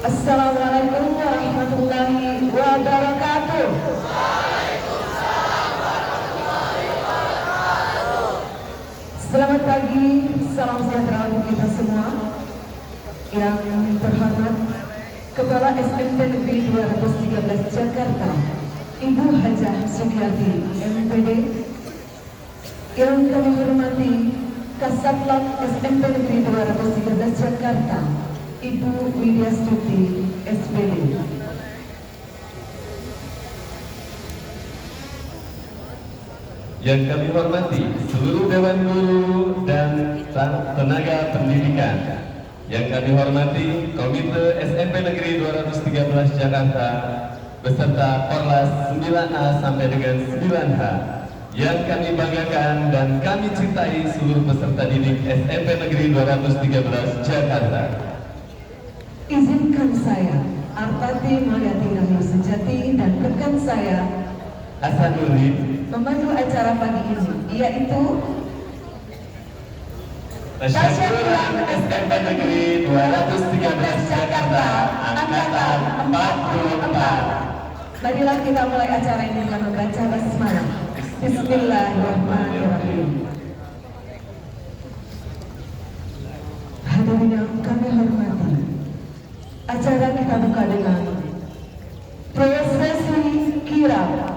Assalamualaikum warahmatullahi wabarakatuh. Selamat pagi, salam sejahtera untuk kita semua. Yang terhormat Kepala SMP Negeri 213 Jakarta, Ibu Hajah Sugiyati MPD. Yang kami hormati Kasatlank SMP Negeri 213 Jakarta, Ibu Widya Stuti SPD. Yang kami hormati seluruh Dewan Guru dan tenaga pendidikan. Yang kami hormati Komite SMP Negeri 213 Jakarta beserta Korlas 9A sampai dengan 9H. Yang kami banggakan dan kami cintai seluruh peserta didik SMP Negeri 213 Jakarta. Izinkan saya, Arpati Mariati Rahayu Sejati, dan rekan saya Hasanuddin memandu acara pagi ini, yaitu Tasyakuran SMP Negeri 213 Jakarta Angkatan 44. Marilah kita mulai acara ini dengan membaca basmalah. Bismillahirrahmanirrahim. Hadirin yang kami hormati, acara kita buka dengan prosesi kirap.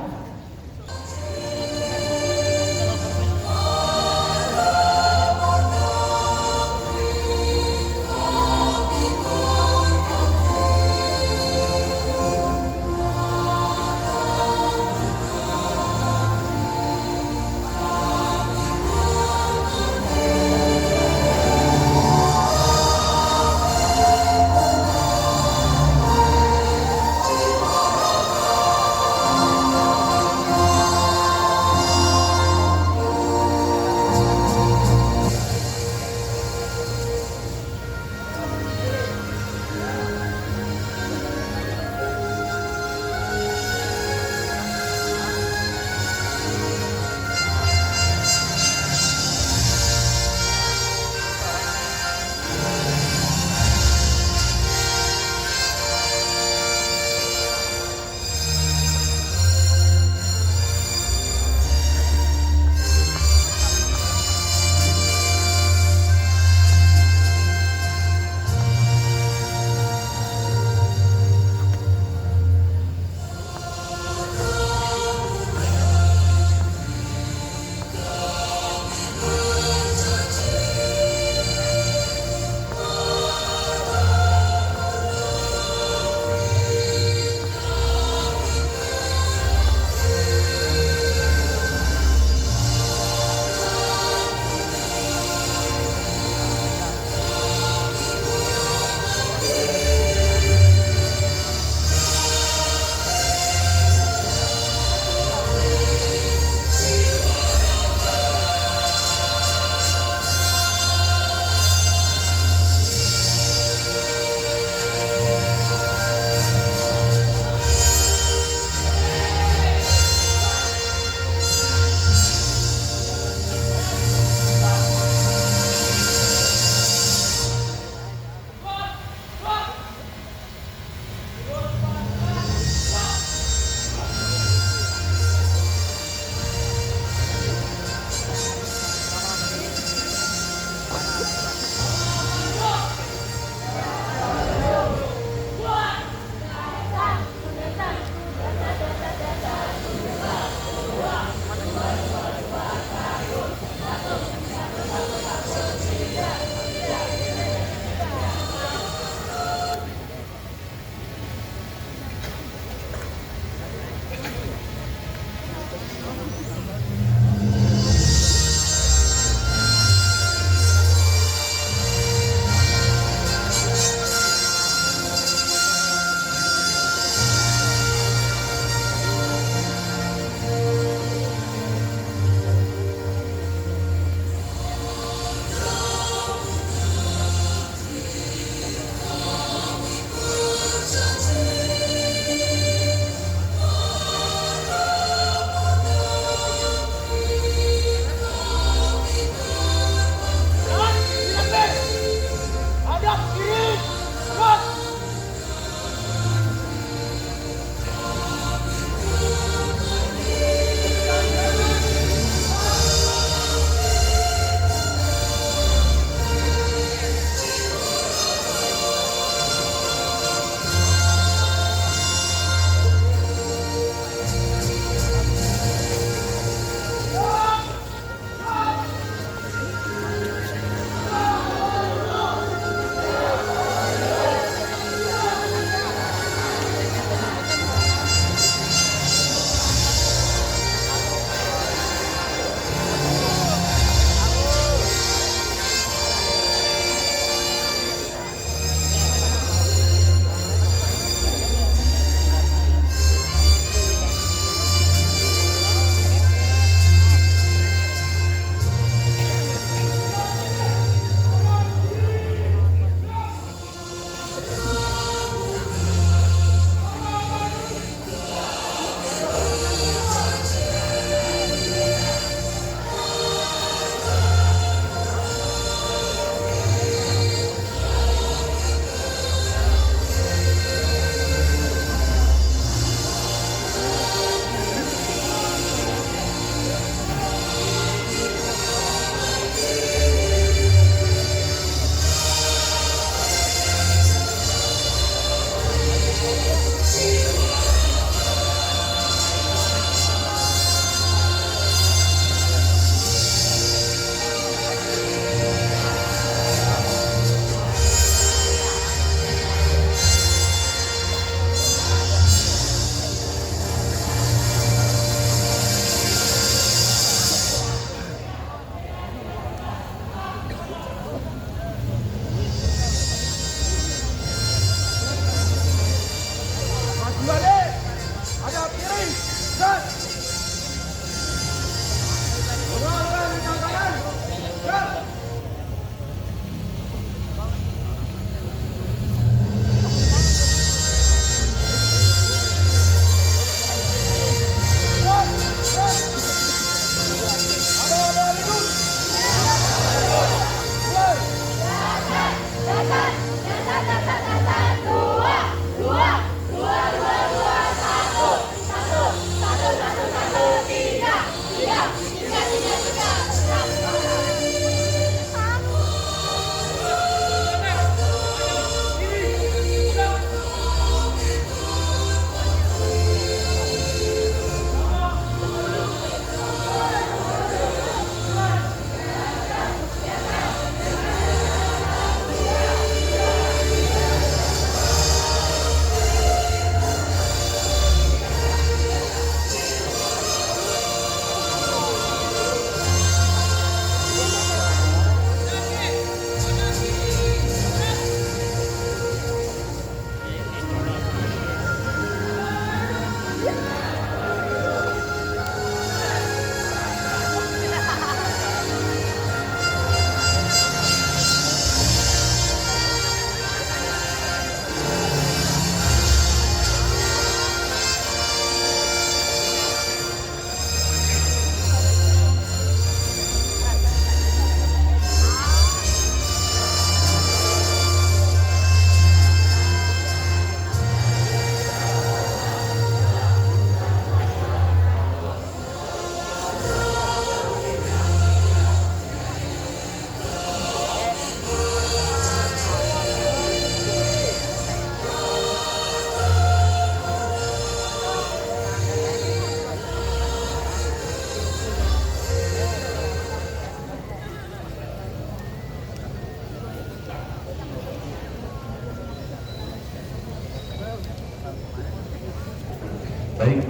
Baik,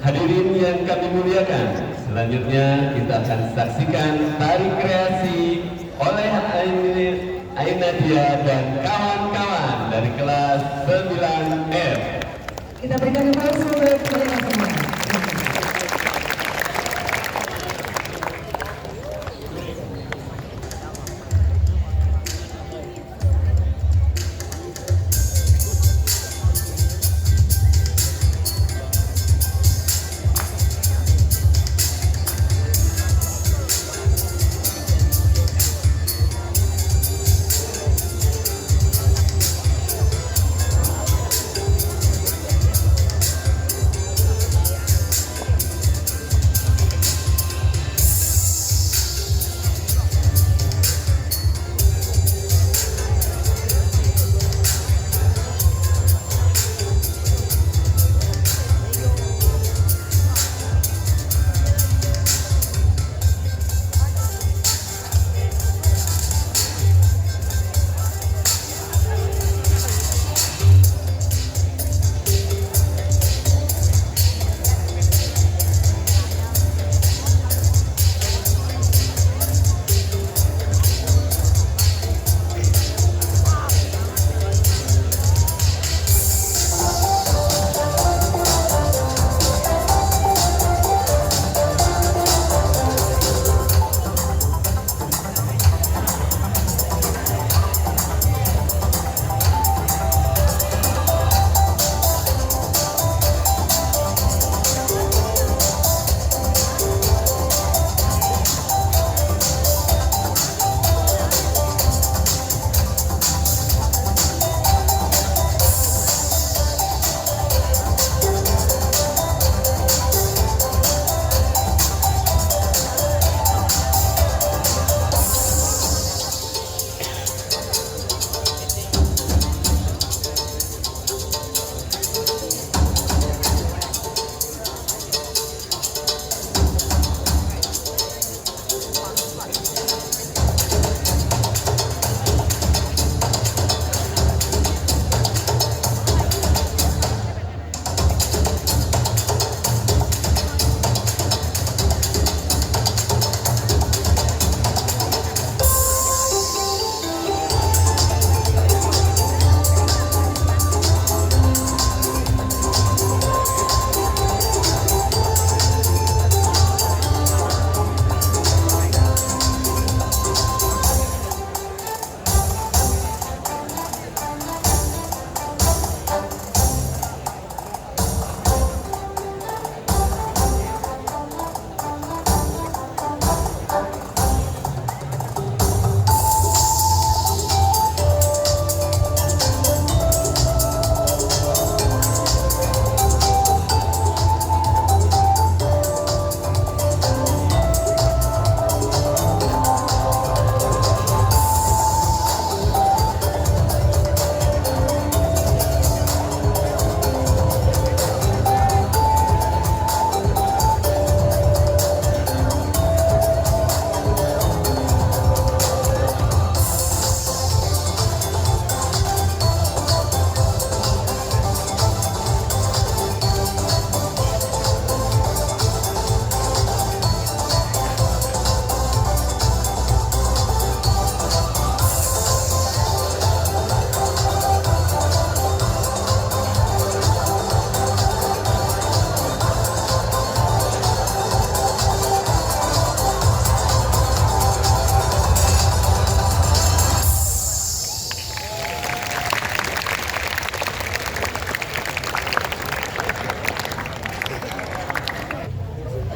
hadirin yang kami muliakan, selanjutnya kita akan saksikan tari kreasi oleh Ainadia dan kawan-kawan dari kelas 9F. Kita berikan aplaus untuk mereka semua.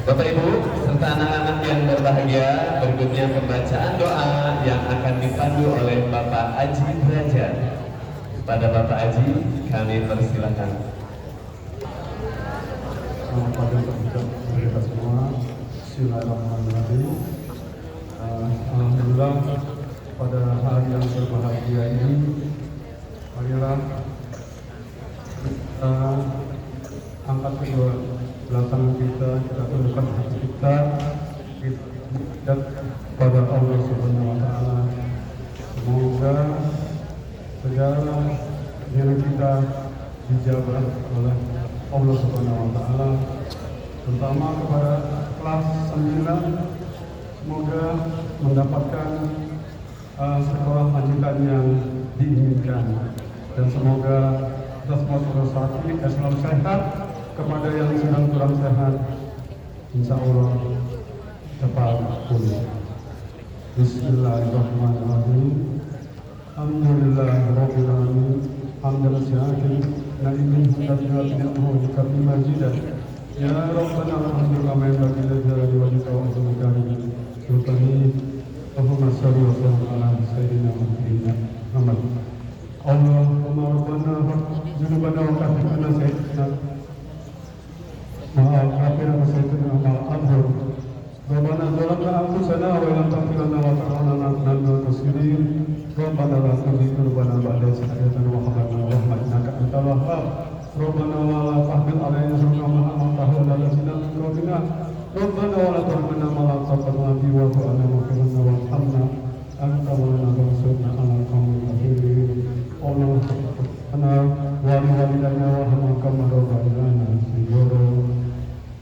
Bapak Ibu serta anak-anak yang berbahagia, berikutnya pembacaan doa yang akan dipandu oleh Bapak Aji Derajat. Pada Bapak Aji kami persilakan. Pada kita semua, Bismillahirrahmanirrahim. Alhamdulillah pada hari yang berbahagia ini, marilah kita angkat kedua belah tangan kita tundukkan hati kita pada Allah Subhanahu Wa Taala. Semoga segala yang kita dijabah oleh Allah Subhanahu wa taala, terutama kepada kelas 9, semoga mendapatkan sekolah lanjutan yang diinginkan, dan semoga kita semua selalu sehat. Kepada yang sedang kurang sehat, insya Allah cepat pulih. Bismillahirrahmanirrahim. Alhamdulillahirabbil alamin. Hamdan syakirin na'imin hadatina bi majidah. Ya Rabbana alhamdulillah ma yanbaghi li jalali wajhika wa azimi sultani. Allahumma shalli wa sallim ala sayyidina Muhammad. Allahumma rabbana junubana wa kafirna sayyidina maafkan sayyidina al-abhur. Rabbana zalamna anfusana wa lam taghfir lana wa tarhamna lanakunanna minal khasirin. Rabbana la tuzigh qulubana ba'da idh hadaytana wa hab lana min rahmatika innaka antal wahhab. Rabbana wa la tahmil 'alaina isran kama hamaltahu 'alal ladzina min qablina. Rabbana wa la tuhammilna ma la taqata lana bihi wa'fu 'anna waghfir lana warhamna anta maulana fansurna 'alal qaumil kafirin. Allahumma walidayna warhamhum kama rabbayana shighara.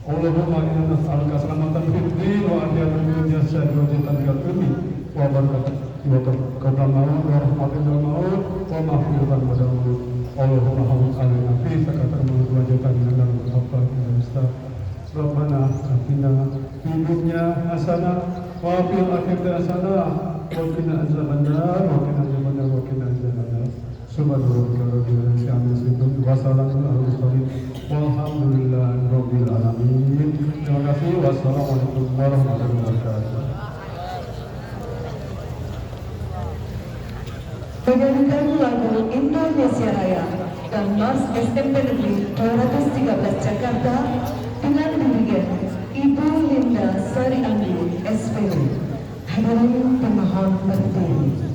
Allahumma inna nas'aluka salamatan fid din wa afiyatan fid jasad wa jannatan fil ilmi wa barakatan wa qabla maut wa rahmatan fil maut wa maghfiratan ba'da maut. Allahumma hawwin 'alaina fi sakatan wa jannatan min al-afaq wal mustaq. Rabbana atina fid dunya hasanah wa fil akhirati hasanah wa qina azabannar wa qina azabannar wa qina azabannar. Subhanallah rabbil alamin wa salamun alal mursalin walhamdulillahi rabbil alamin. Terima kasih. Wassalamualaikum warahmatullahi wabarakatuh. Menyanyikan lagu Indonesia Raya dan Mas SMP Negeri 213 Jakarta dengan dirigen Ibu Linda Sari Anggi SPU. Hadirin pemohon berdiri.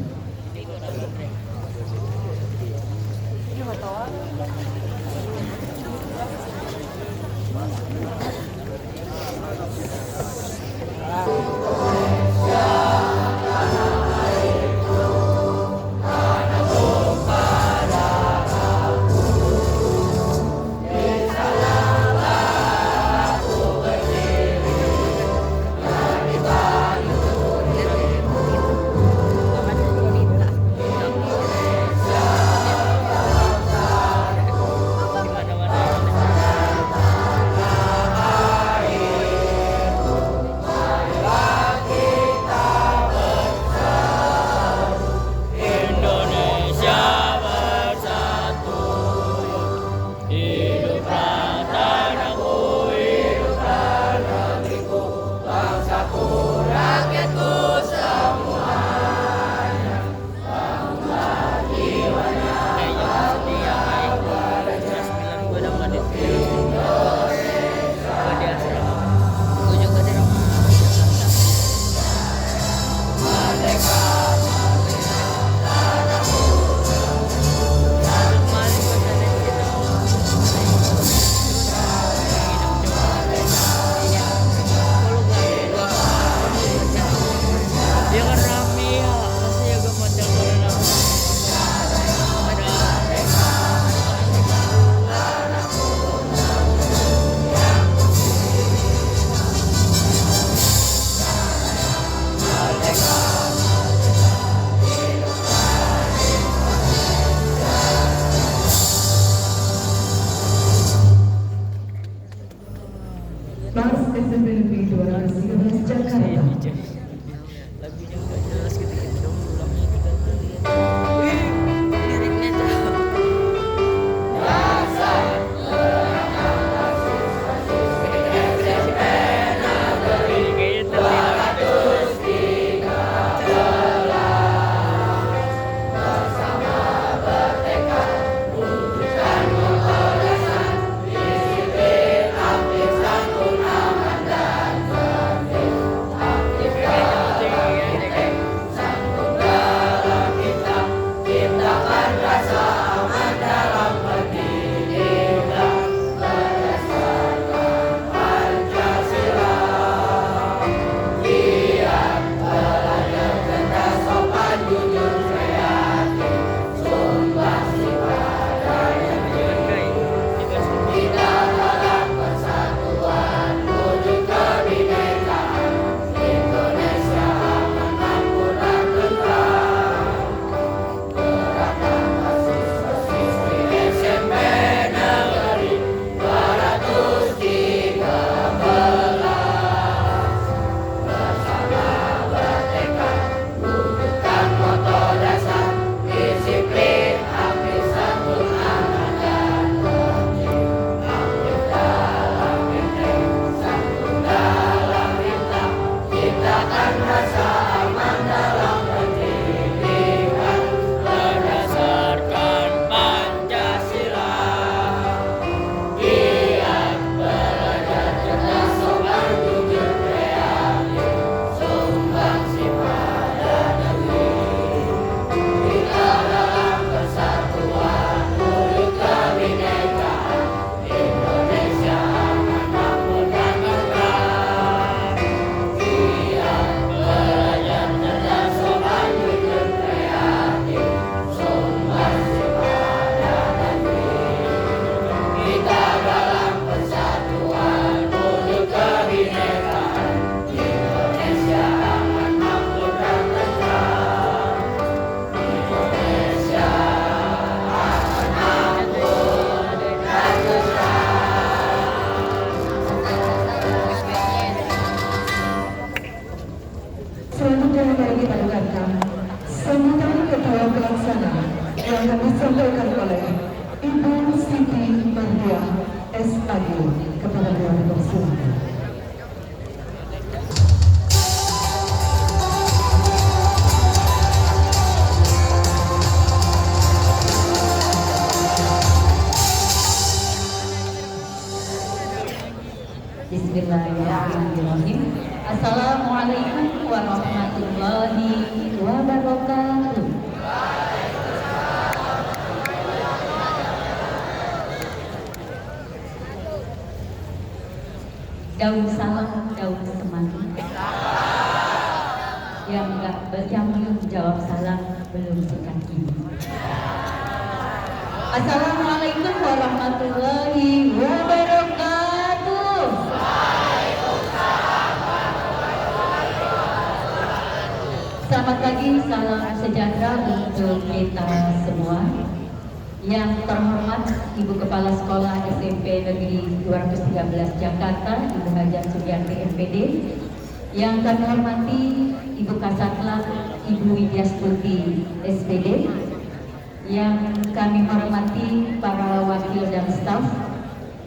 SAG kepada beliau dipersilakan. Bismillahirrahmanirrahim. Assalamualaikum warahmatullahi wabarakatuh. Daun salam, daun semanggi. Yang belum jawab salam belum sikat gigi. Assalamualaikum warahmatullahi wabarakatuh. Selamat pagi, salam sejahtera untuk kita semua. Yang terhormat Ibu Kepala Sekolah SMP Negeri 213 Jakarta, Ibu Hajar Sugiarti MPD. Yang kami hormati Ibu Kasatlank, Ibu Widyastuti SPD. Yang kami hormati para wakil dan staf.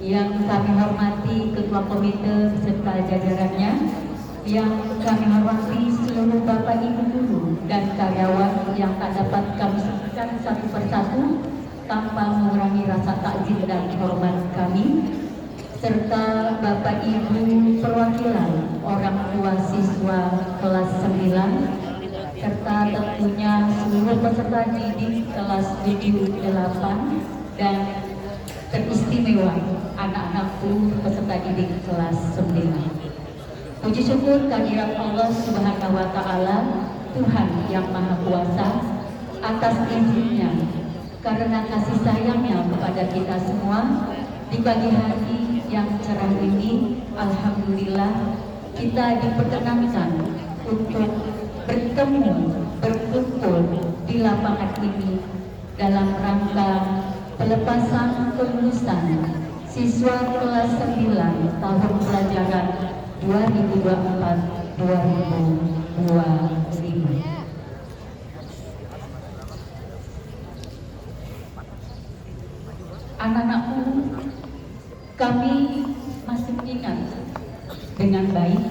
Yang kami hormati Ketua Komite beserta jajarannya. Yang kami hormati seluruh Bapak Ibu guru dan karyawan yang tak dapat kami sebutkan satu persatu tanpa mengurangi rasa takzim dan hormat kami, serta Bapak Ibu perwakilan orang tua siswa kelas 9, serta tentunya seluruh peserta didik kelas 7, 8 dan teristimewa anak-anakku peserta didik kelas 9. Puji syukur kehadirat Allah Subhanahu wa Ta'ala, Tuhan yang Maha Kuasa, atas izinnya karena kasih sayangnya kepada kita semua. Di pagi hari yang cerah ini, alhamdulillah kita diperkenankan untuk bertemu, berkumpul di lapangan ini dalam rangka pelepasan kelulusan siswa kelas 9 tahun pelajaran 2024-2025. Anak-anakku, kami masih ingat dengan baik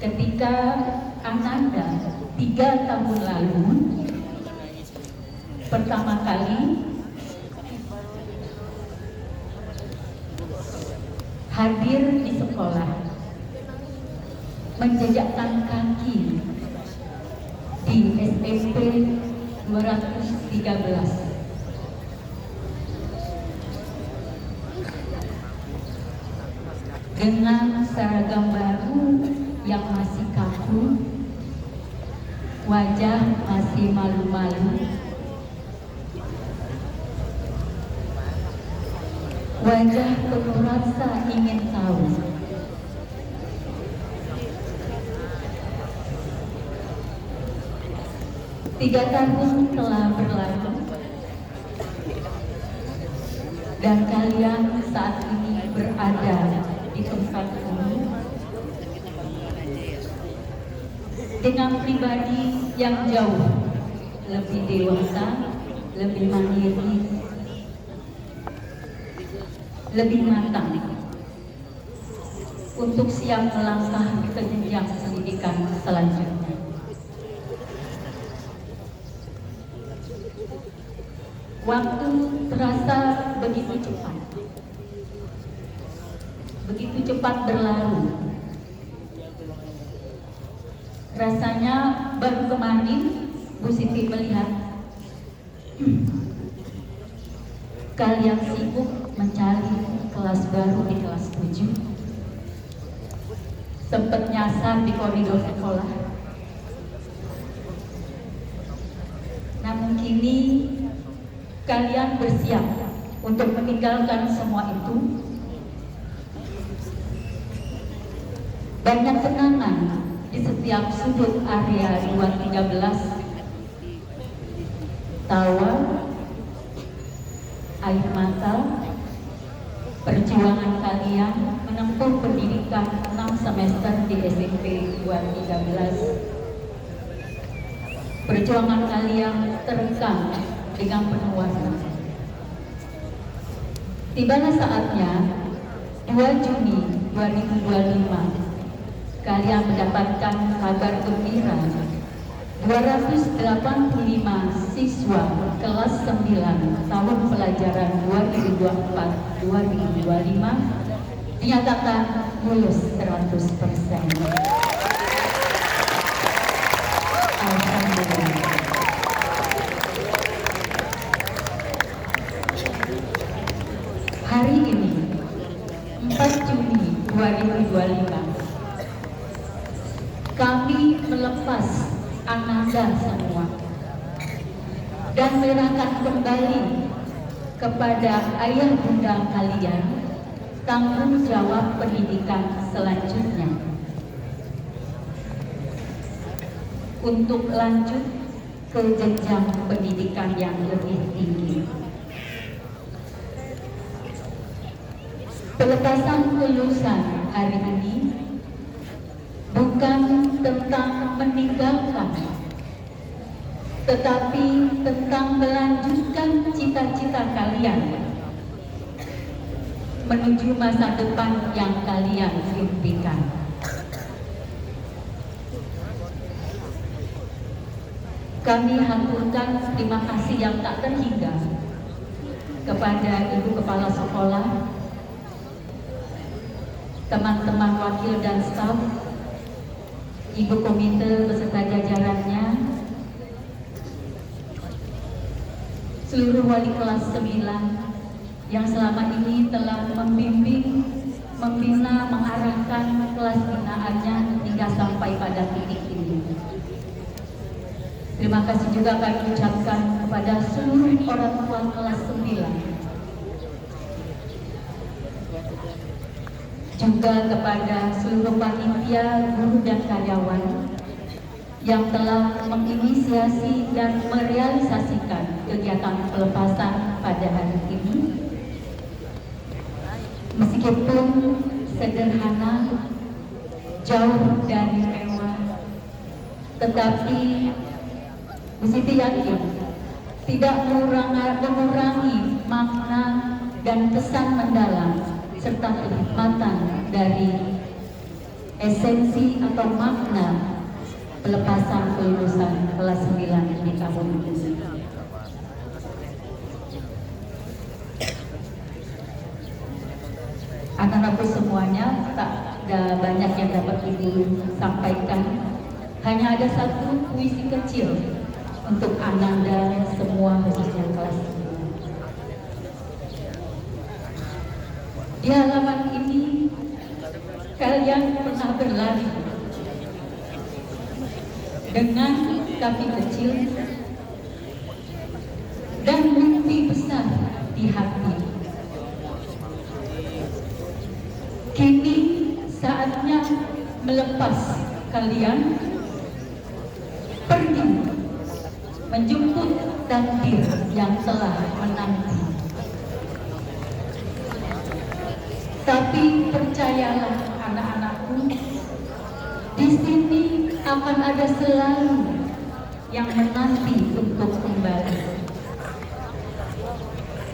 ketika Ananda 3 tahun lalu pertama kali hadir di sekolah, menjejakkan kaki di SMP 213. Dengan seragam baru yang masih kaku, wajah masih malu-malu, wajah penuh rasa ingin tahu. Tiga tahun telah berlalu dan kalian saat ini berada di tempat ini dengan pribadi yang jauh lebih dewasa, lebih mandiri, lebih matang untuk siap melangkah ke jenjang pendidikan selanjutnya. Waktu terasa begitu cepat berlalu. Rasanya baru kemarin Bu Siti melihat kalian sibuk mencari kelas baru di kelas 7, sempat nyasar di koridor sekolah. Namun kini kalian bersiap untuk meninggalkan semua itu. Banyak kenangan di setiap sudut area 213, tawa, air mata, perjuangan kalian menempuh pendidikan 6 semester di SMP 213. Perjuangan kalian terekam dengan penuh warna. Tibalah saatnya 2 Juni 2025 kalian mendapatkan kabar gembira. 285 siswa kelas 9 tahun pelajaran 2024-2025 dinyatakan lulus 100%. Alhamdulillah. Hari ini 4 Juni 2025 kami melepas Ananda semua dan menyerahkan kembali kepada ayah bunda kalian tanggung jawab pendidikan selanjutnya untuk lanjut ke jenjang pendidikan yang lebih tinggi. Pelepasan kelulusan hari ini bukan tentang meninggalkan, tetapi tentang melanjutkan cita-cita kalian menuju masa depan yang kalian impikan. Kami haturkan terima kasih yang tak terhingga kepada Ibu Kepala Sekolah, teman-teman wakil dan staf, Ibu Komite beserta jajarannya, seluruh wali kelas 9 yang selama ini telah membimbing, membina, mengarahkan kelas binaannya hingga sampai pada titik ini. Terima kasih juga kami ucapkan kepada seluruh orang tua kelas 9, juga kepada seluruh panitia, guru dan karyawan yang telah menginisiasi dan merealisasikan kegiatan pelepasan pada hari ini. Meskipun sederhana, jauh dari mewah, tetapi Bu Siti yakin tidak mengurangi makna dan pesan mendalam serta kenikmatan dari esensi atau makna pelepasan kelulusan kelas 9 di tahun ini. Anak-anakku semuanya, tak ada banyak yang dapat Ibu sampaikan. Hanya ada satu puisi kecil untuk Ananda semua, khususnya kelas 9. Di halaman ini kalian pernah berlari dengan kaki kecil dan mimpi besar di hati. Kini saatnya melepas kalian pergi menjemput takdir yang telah menanti. Tapi percayalah anak-anakku, di sini akan ada selalu yang menanti untuk kembali.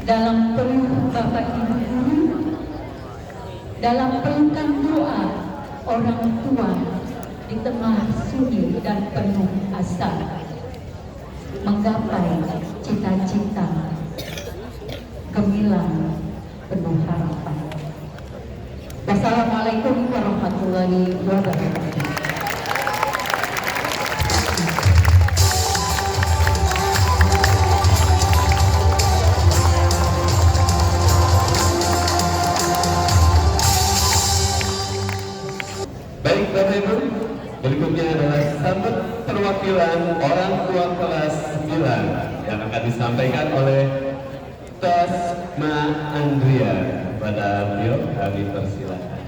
Dalam peluk Bapak Ibu guru, dalam pelukan doa orang tua di tengah sunyi dan penuh asa, menggapai cita-cita gemilang penuh harapan. Wassalamualaikum warahmatullahi wabarakatuh. Baik Bapak Ibu, berikutnya adalah sambutan perwakilan orang tua kelas 9 yang akan disampaikan oleh Tasma Andrea. Pada beliau kami persilakan.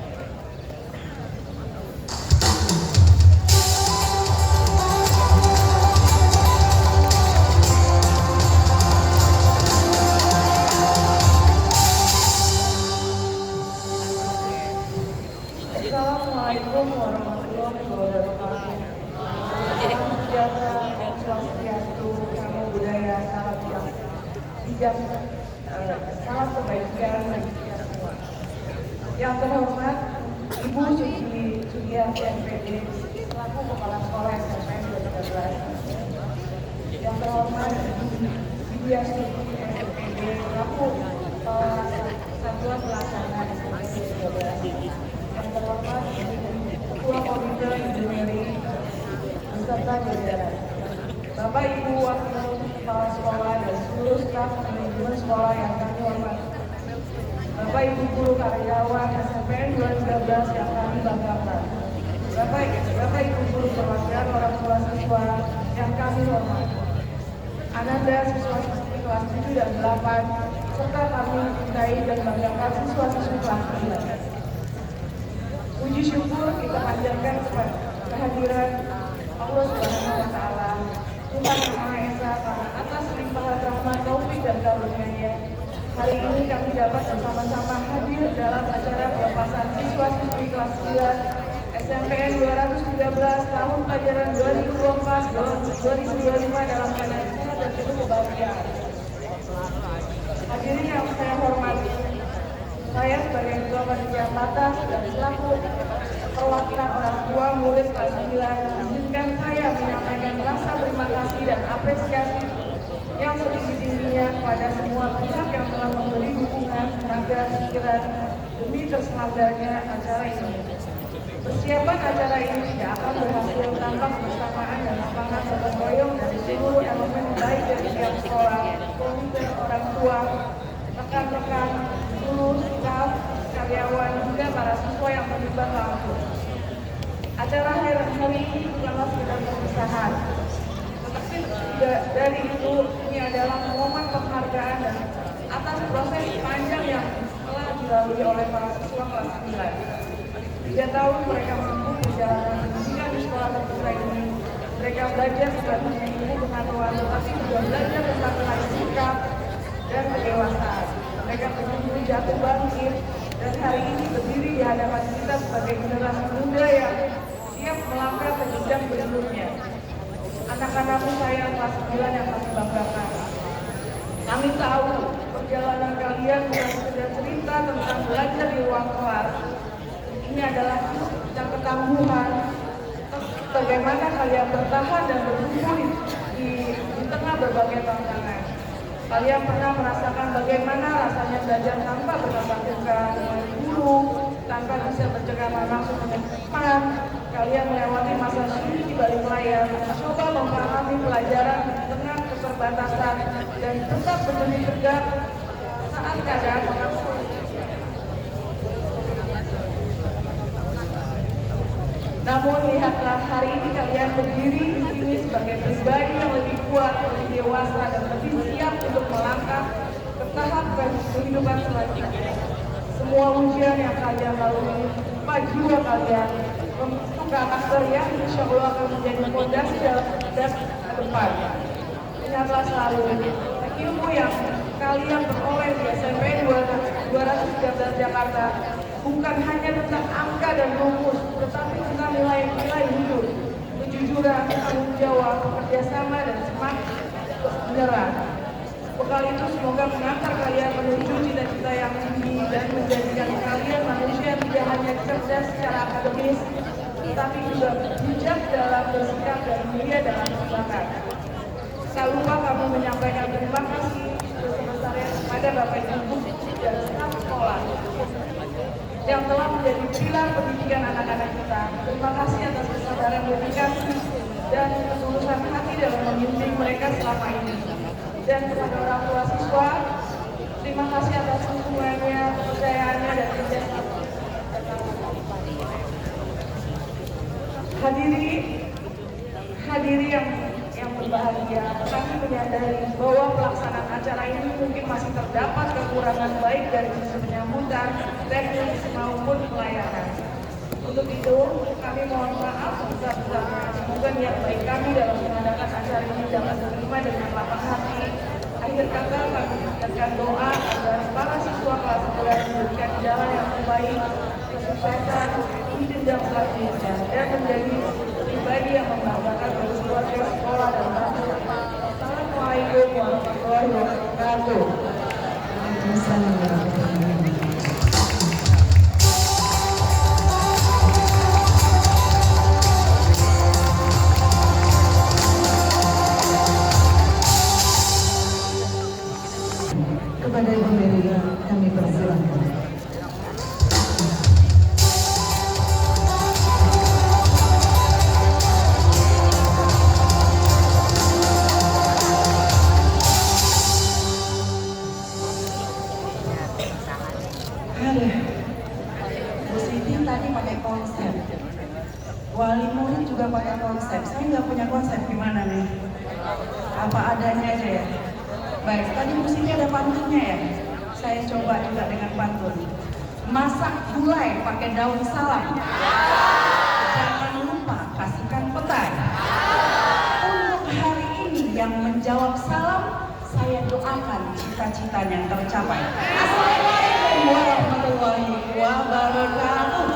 Assalamualaikum warahmatullahi wabarakatuh. Salam sejahtera, swastiastu, namo buddhaya, salam yang bijak salam kebaikan bagi kita semua. Yang terhormat Ibu Sugiarti MPD selaku Kepala Sekolah SMPN 2013. Yang terhormat Ibu Widya Stuti MPD selaku Kepala Satuan Pelaksana SMPN 2013. Yang terhormat Ketua Komite Engineering beserta jajaran. Bapak Ibu Wakil Kepala Sekolah dan seluruh staf manajemen sekolah yang kami hormati. Bapak Ibu guru karyawan SMPN 2013 yang kami banggakan. Bapak Ibu guru perwakilan orang tua siswa yang kami hormati. Ananda siswa-siswi kelas 7 dan 8 serta kami cintai dan banggakan siswa-siswi kelas 9. Puji syukur kita panjatkan kehadiran Allah Subhanahu wa Ta'ala, Tuhan Yang Maha Esa, karena atas limpahan rahmat taufik dan karunia-Nya. Hari ini kami dapat bersama-sama hadir dalam acara pelepasan siswa-siswi kelas 9 SMPN 213 tahun pelajaran 2024-2025 dalam keadaan sehat dan penuh kebahagiaan. Hadirin yang saya hormati, saya sebagai Ketua Panitia Batas dan selaku perwakilan orang tua murid kelas 9, izinkan saya menyampaikan rasa terima kasih dan apresiasi yang setinggi-tingginya kepada semua pihak yang telah memberi dukungan, tenaga, pikiran demi terselenggaranya acara ini. Persiapan acara ini tidak akan berhasil tanpa kebersamaan dan lapangan gotong royong dari seluruh elemen baik dari pihak sekolah, komite orang tua, rekan-rekan, guru, staf, karyawan, hingga para siswa yang terlibat langsung. Acara hari ini bukanlah sekedar perpisahan, tetapi dari itu ini adalah momen penghargaan dan atas proses panjang yang telah dilalui oleh para siswa kelas 9. 3 tahun mereka menempuh perjalanan pendidikan di sekolah terbuka ini. Mereka belajar bukan hanya ilmu pengetahuan, tetapi juga belajar tentang nilai sikap dan kedewasaan. Mereka benar-benar jatuh bangkit dan hari ini berdiri di hadapan kita sebagai generasi muda yang siap melangkah ke jenjang berikutnya. Anak-anakku saya kelas 9 yang kami banggakan. Kami tahu perjalanan kalian bukan sekedar cerita tentang belajar di ruang kelas. Ini adalah tentang ketangguhan, bagaimana kalian bertahan dan bertumbuh di tengah berbagai tantangan. Kalian pernah merasakan bagaimana rasanya belajar tanpa bertatap muka dengan guru, tanpa bisa bercengkrama langsung dengan teman. Kalian melewati masa sulit di balik layar, mencoba memahami pelajaran di tengah keterbatasan dan tetap berdiri tegak saat keadaan mengaku. Namun lihatlah hari ini kalian berdiri di sini sebagai pribadi yang lebih kuat, lebih dewasa, dan lebih siap untuk melangkah ke tahap kehidupan selanjutnya. Semua ujian yang kalian lalui, jiwa kalian membentuk karakter yang insya Allah akan menjadi fondasi dalam ke depan. Ingatlah selalu, ilmu yang kalian peroleh di SMP 213 Jakarta bukan hanya tentang angka dan rumus, tetapi tentang nilai-nilai hidup, kejujuran, tanggung jawab, kerjasama, dan semangat menyerah. Bekal itu semoga mengantar kalian menuju cita-cita yang tinggi dan menjadikan kalian manusia tidak hanya cerdas secara akademis, tetapi juga bijak dalam bersikap dan mulia dalam tindakan. Tak lupa kami menyampaikan terima kasih sebesar-besarnya kepada Bapak Ibu dan staf sekolah yang telah menjadi pilar pendidikan anak-anak kita. Terima kasih atas kesadaran dedikasi dan ketulusan hati dalam membimbing mereka selama ini. Dan kepada orang tua siswa, terima kasih atas dukungannya, kepercayaannya, dan kerjasama. Hadiri yang berbahagia, kami menyadari bahwa pelaksanaan acara ini mungkin masih terdapat kekurangan baik dari sisi penyambutan, teknis maupun pelayanan. Untuk itu, kami mohon maaf sebesar-besarnya. Semoga niat baik kami dalam mengadakan acara ini dapat diterima dengan lapang hati. Akhir kata, kami mengucapkan doa agar para siswa kelas 11 diberikan jalan yang terbaik, kesuksesan di jenjang selanjutnya, dan menjadi pribadi yang membanggakan bagi keluarga, sekolah, dan bangsa. Assalamualaikum warahmatullahi wabarakatuh. Kepada Ibu Melia kami persilakan. Aduh, Bu Siti tadi pakai konsep, wali murid juga pakai konsep. Saya nggak punya konsep, gimana nih? Apa adanya aja ya. Baik, tadi Bu Siti ada pantunnya ya. Saya coba juga dengan pantun. Masak gulai pakai daun salam. Jangan lupa kasihkan petai. Untuk hari ini yang menjawab salam, saya doakan cita-citanya tercapai. Assalamualaikum warahmatullahi wabarakatuh.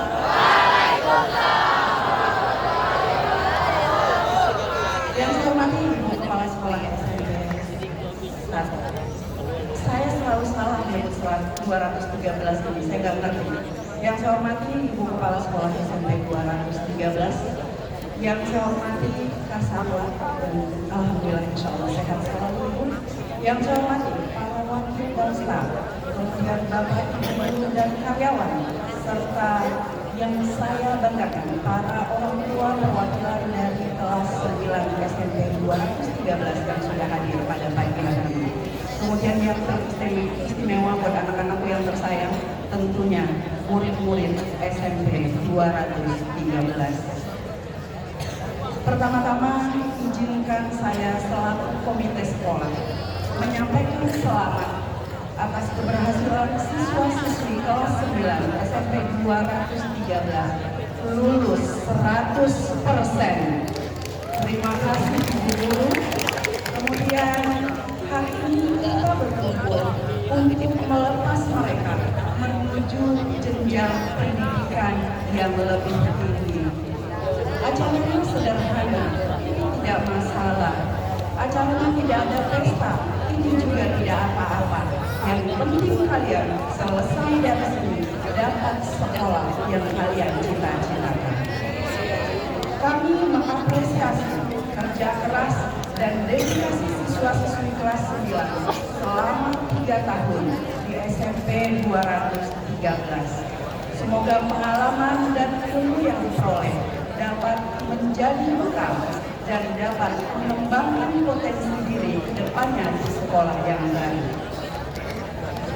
Yang saya hormati Ibu Kepala Sekolah SMP 1. Saya selalu salah menyebut surat 213 ini, saya nggak ngerti. Yang saya hormati Ibu Kepala Sekolah SMP 213. Yang saya hormati Kasablah dan alhamdulillah insya Allah sehat selalu Ibu. Yang saya hormati para wakil dan staf, kemudian Bapak Ibu dan karyawan, serta yang saya banggakan para orang tua perwakilan dari kelas 9 SMP 213 yang sudah hadir pada pagi hari ini. Kemudian yang teristimewa buat anak-anakku yang tersayang, tentunya murid-murid SMP 213. Pertama-tama izinkan saya selaku komite sekolah menyampaikan selamat atas keberhasilan siswa-siswi kelas 9 SMP 213 lulus 100%. Terima kasih Ibu Guru. Kemudian hari ini kita berkumpul untuk melepas mereka menuju jenjang pendidikan yang lebih tinggi. Acaranya sederhana, ini tidak masalah. Acaranya tidak ada pesta, ini juga tidak apa-apa. Yang penting kalian selesai dari sini dapat sekolah yang kalian cita-citakan. Kami mengapresiasi kerja keras dan dedikasi siswa-siswi kelas 9 selama 3 tahun di SMP 213. Semoga pengalaman dan ilmu yang diperoleh dapat menjadi bekal dan dapat mengembangkan potensi diri ke depannya di sekolah yang baru.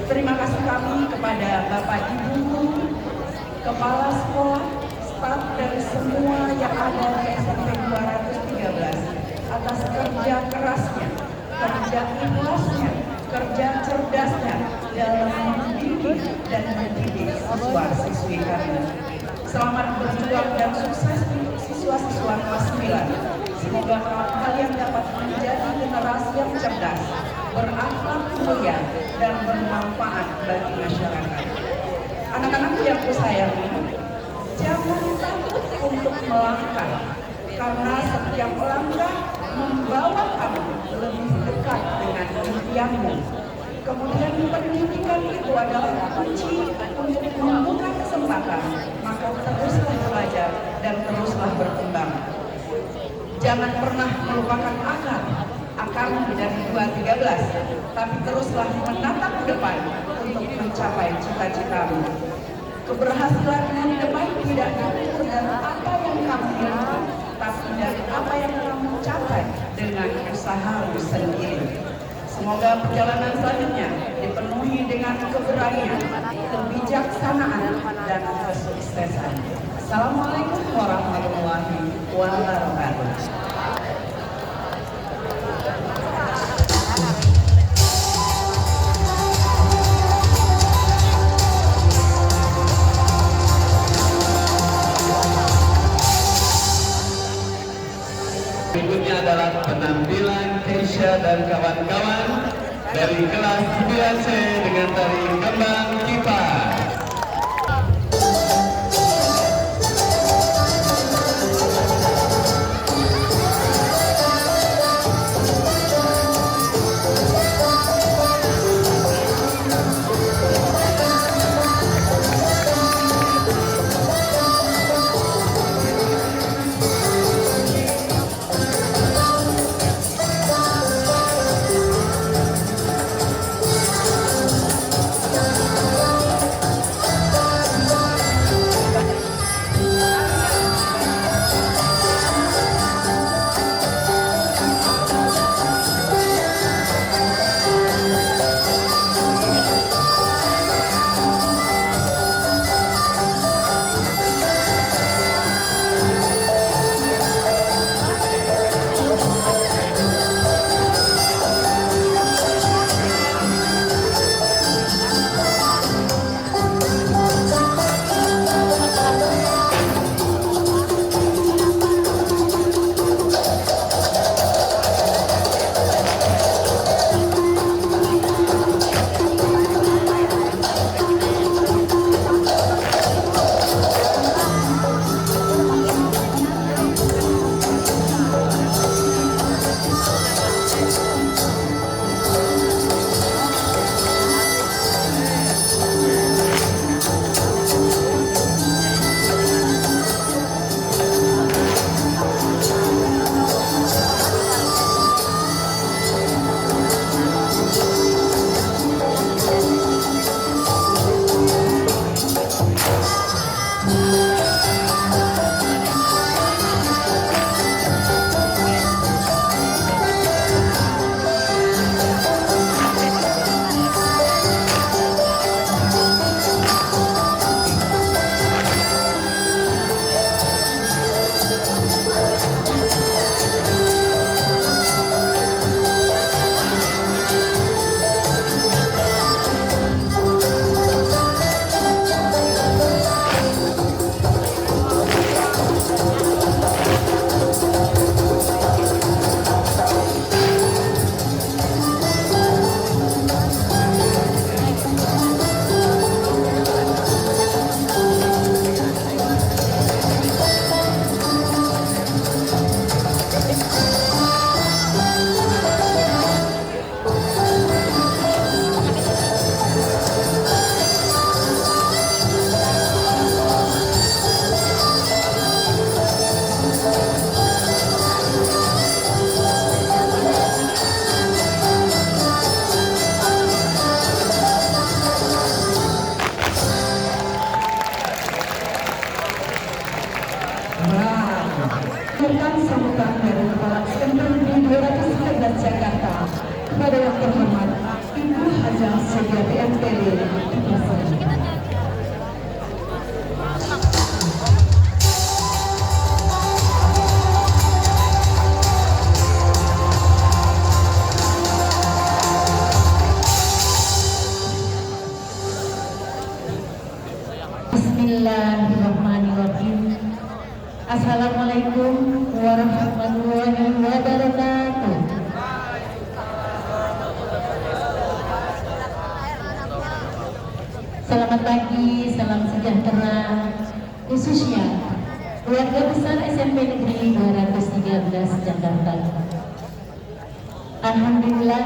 Terima kasih kami kepada Bapak Ibu Guru, Kepala Sekolah, staf dan semua yang ada di SMP 213 atas kerja kerasnya, kerja ikhlasnya, kerja cerdasnya dalam mendidik dan mendidik siswa-siswi kami. Selamat berjuang dan sukses untuk siswa-siswa kelas 9. Semoga kalian dapat menjadi generasi yang cerdas, berakhlak mulia, dan bermanfaat bagi masyarakat. Anak-anak yang kusayangi, jangan takut untuk melangkah, karena setiap langkah membawa kamu lebih dekat dengan impianmu. Kemudian pendidikan itu adalah kunci untuk membuka kesempatan, maka teruslah belajar dan teruslah berkembang. Jangan pernah melupakan akar dari 213, tapi teruslah menatap ke depan untuk mencapai cita-citamu. Keberhasilan di depan tidak diukur dari apa yang kamu miliki, tapi dari apa yang kamu capai dengan usahamu sendiri. Semoga perjalanan selanjutnya dipenuhi dengan keberanian, kebijaksanaan, dan kesuksesan. Assalamualaikum warahmatullahi wabarakatuh. Berikutnya adalah penampilan Keisha dan kawan-kawan dari kelas 9C dengan tari kembang kipas. materi. Bismillahirrahmanirrahim. Assalamualaikum warahmatullahi wabarakatuh. Selamat pagi, salam sejahtera, khususnya keluarga besar SMP Negeri 213 Jakarta. Alhamdulillah,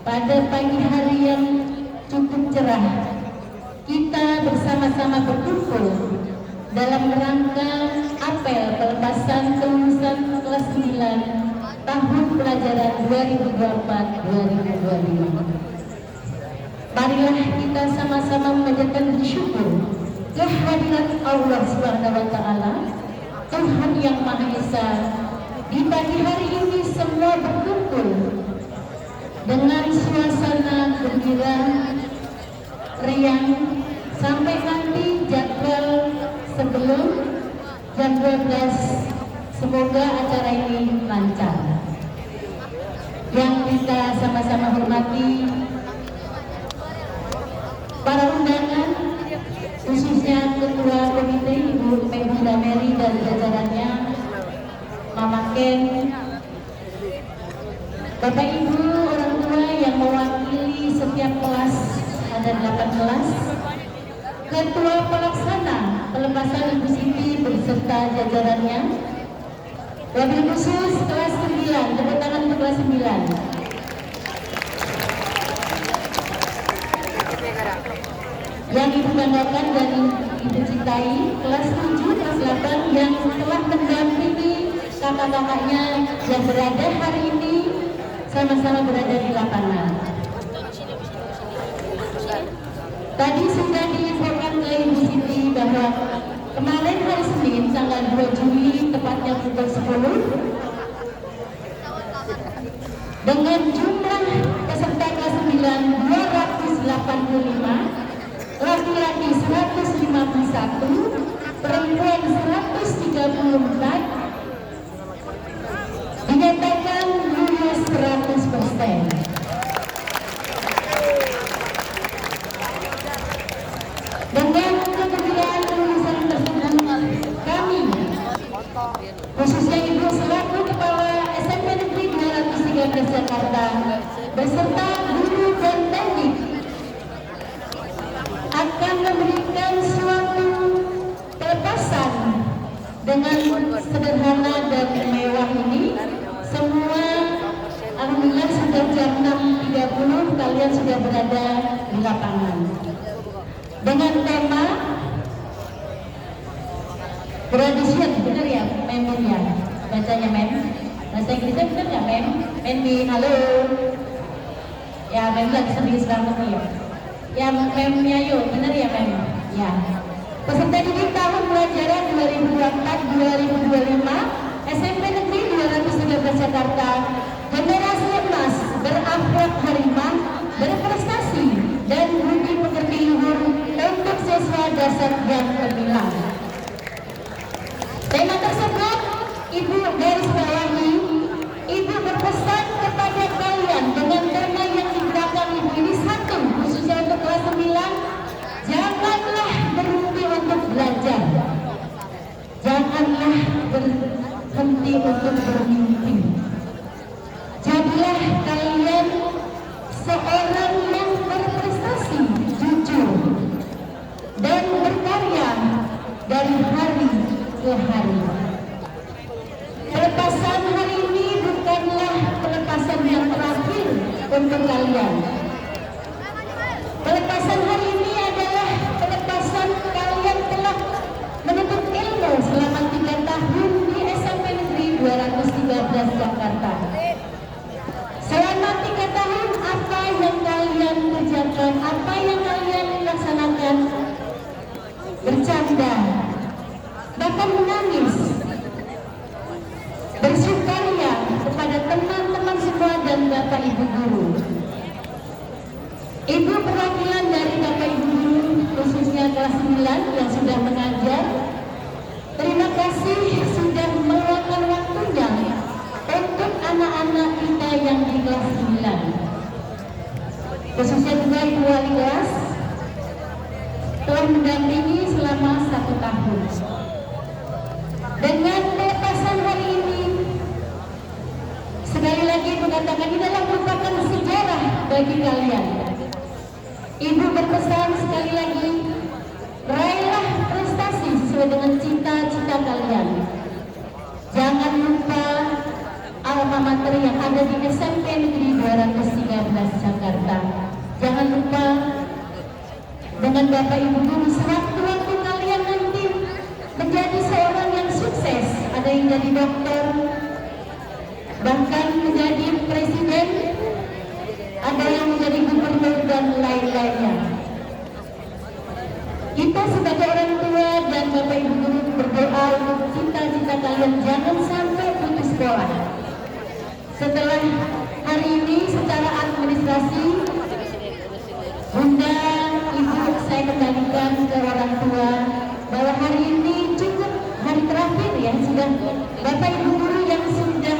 pada pagi hari yang cukup cerah, kita bersama-sama berkumpul dalam rangka apel pelepasan kelulusan kelas 9 tahun pelajaran 2024-2025. Marilah kita sama-sama menjadikan bersyukur kehadirat Allah Subhanahu wa Ta'ala, Tuhan yang Maha Esa. Di pagi hari ini semua berkumpul dengan suasana gembira, riang, sampai nanti jadwal sebelum jam 12. Semoga acara ini lancar. Yang kita sama-sama hormati para undangan, khususnya Ketua Komite Ibu Megunda Mary dan jajarannya, Mama Ken, Bapak Ibu orang tua yang mewakili setiap kelas, ada 8 kelas, Ketua Pelaksana Pelepasan Ibu Siti beserta jajarannya, wabil khusus kelas 9, tepuk tangan untuk kelas 9. Yang Ibu banggakan dan Ibu cintai, kelas 7, kelas 8 yang telah mendampingi kakak-kakaknya yang berada hari ini sama-sama berada di lapangan. Tadi sudah diinfokan oleh Ibu Siti bahwa kemarin hari Senin tanggal 2 Juli tepatnya pukul 10 dengan jumlah peserta kelas 9 285, laki-laki 151, perempuan 134, dinyatakan lulus 100%. Dengan kegembiraan lulusan tersebut, kami, khususnya Ibu selaku Kepala SMP Negeri 213 Jakarta, beserta guru dan teknik, akan memberikan suatu pelepasan dengan sederhana dan mewah ini. Semua alhamdulillah sudah jam 6.30 kalian sudah berada di lapangan dengan tema graduation, benar ya Mem ya? Bacanya Mem, bahasa Inggrisnya benar ya Mem? Menmi, halo ya. Mem lagi serius banget nih ya. Ya Memnya yuk, benar ya Mem? Ya. Peserta didik tahun pelajaran 2024-2025 SMP Negeri 213 Jakarta, generasi emas, berakhlak harimah, berprestasi dan budi pekerti luhur untuk siswa dasar yang gemilang. Tema tersebut Ibu garis bawahi, Ibu berpesan kepada kalian dengan tema yang diberikan Ibu ini satu, khususnya untuk kelas 9, janganlah berhenti untuk belajar, janganlah berhenti untuk bermimpi. Jadilah kalian seorang yang berprestasi, jujur, dan berkarya dari hari ke hari. Pelepasan hari ini bukanlah pelepasan yang terakhir untuk kalian. Pelepasan hari ini adalah pelepasan kalian telah menuntut ilmu selama 3 tahun di SMP Negeri 213 Jakarta. Selama 3 tahun apa yang kalian kerjakan, apa yang kalian laksanakan? Bercanda, bahkan menangis, bersukaria kepada teman-teman semua dan Bapak Ibu guru. Ibu perwakilan 9 yang sudah mengajar. Terima kasih sudah meluangkan waktunya untuk anak-anak kita yang di kelas 9. Khususnya juga Ibu Wali kelas telah mendampingi selama 1 tahun. Dengan pelepasan hari ini, sekali lagi mengatakan ini adalah merupakan sejarah bagi kalian. Ibu berpesan sekali lagi, raihlah prestasi sesuai dengan cita-cita kalian. Jangan lupa alma mater yang ada di SMP Negeri 213 Jakarta. Jangan lupa dengan Bapak Ibu Guru sewaktu-waktu kalian nanti menjadi seorang yang sukses. Ada yang jadi dokter, bahkan menjadi presiden, ada yang menjadi gubernur dan lain-lainnya. Kita sebagai orang tua dan Bapak Ibu Guru berdoa untuk cita-cita kalian jangan sampai putus sekolah. Setelah hari ini secara administrasi, Bunda, Ibu, saya kembalikan ke orang tua bahwa hari ini cukup hari terakhir ya, sudah Bapak Ibu Guru yang sudah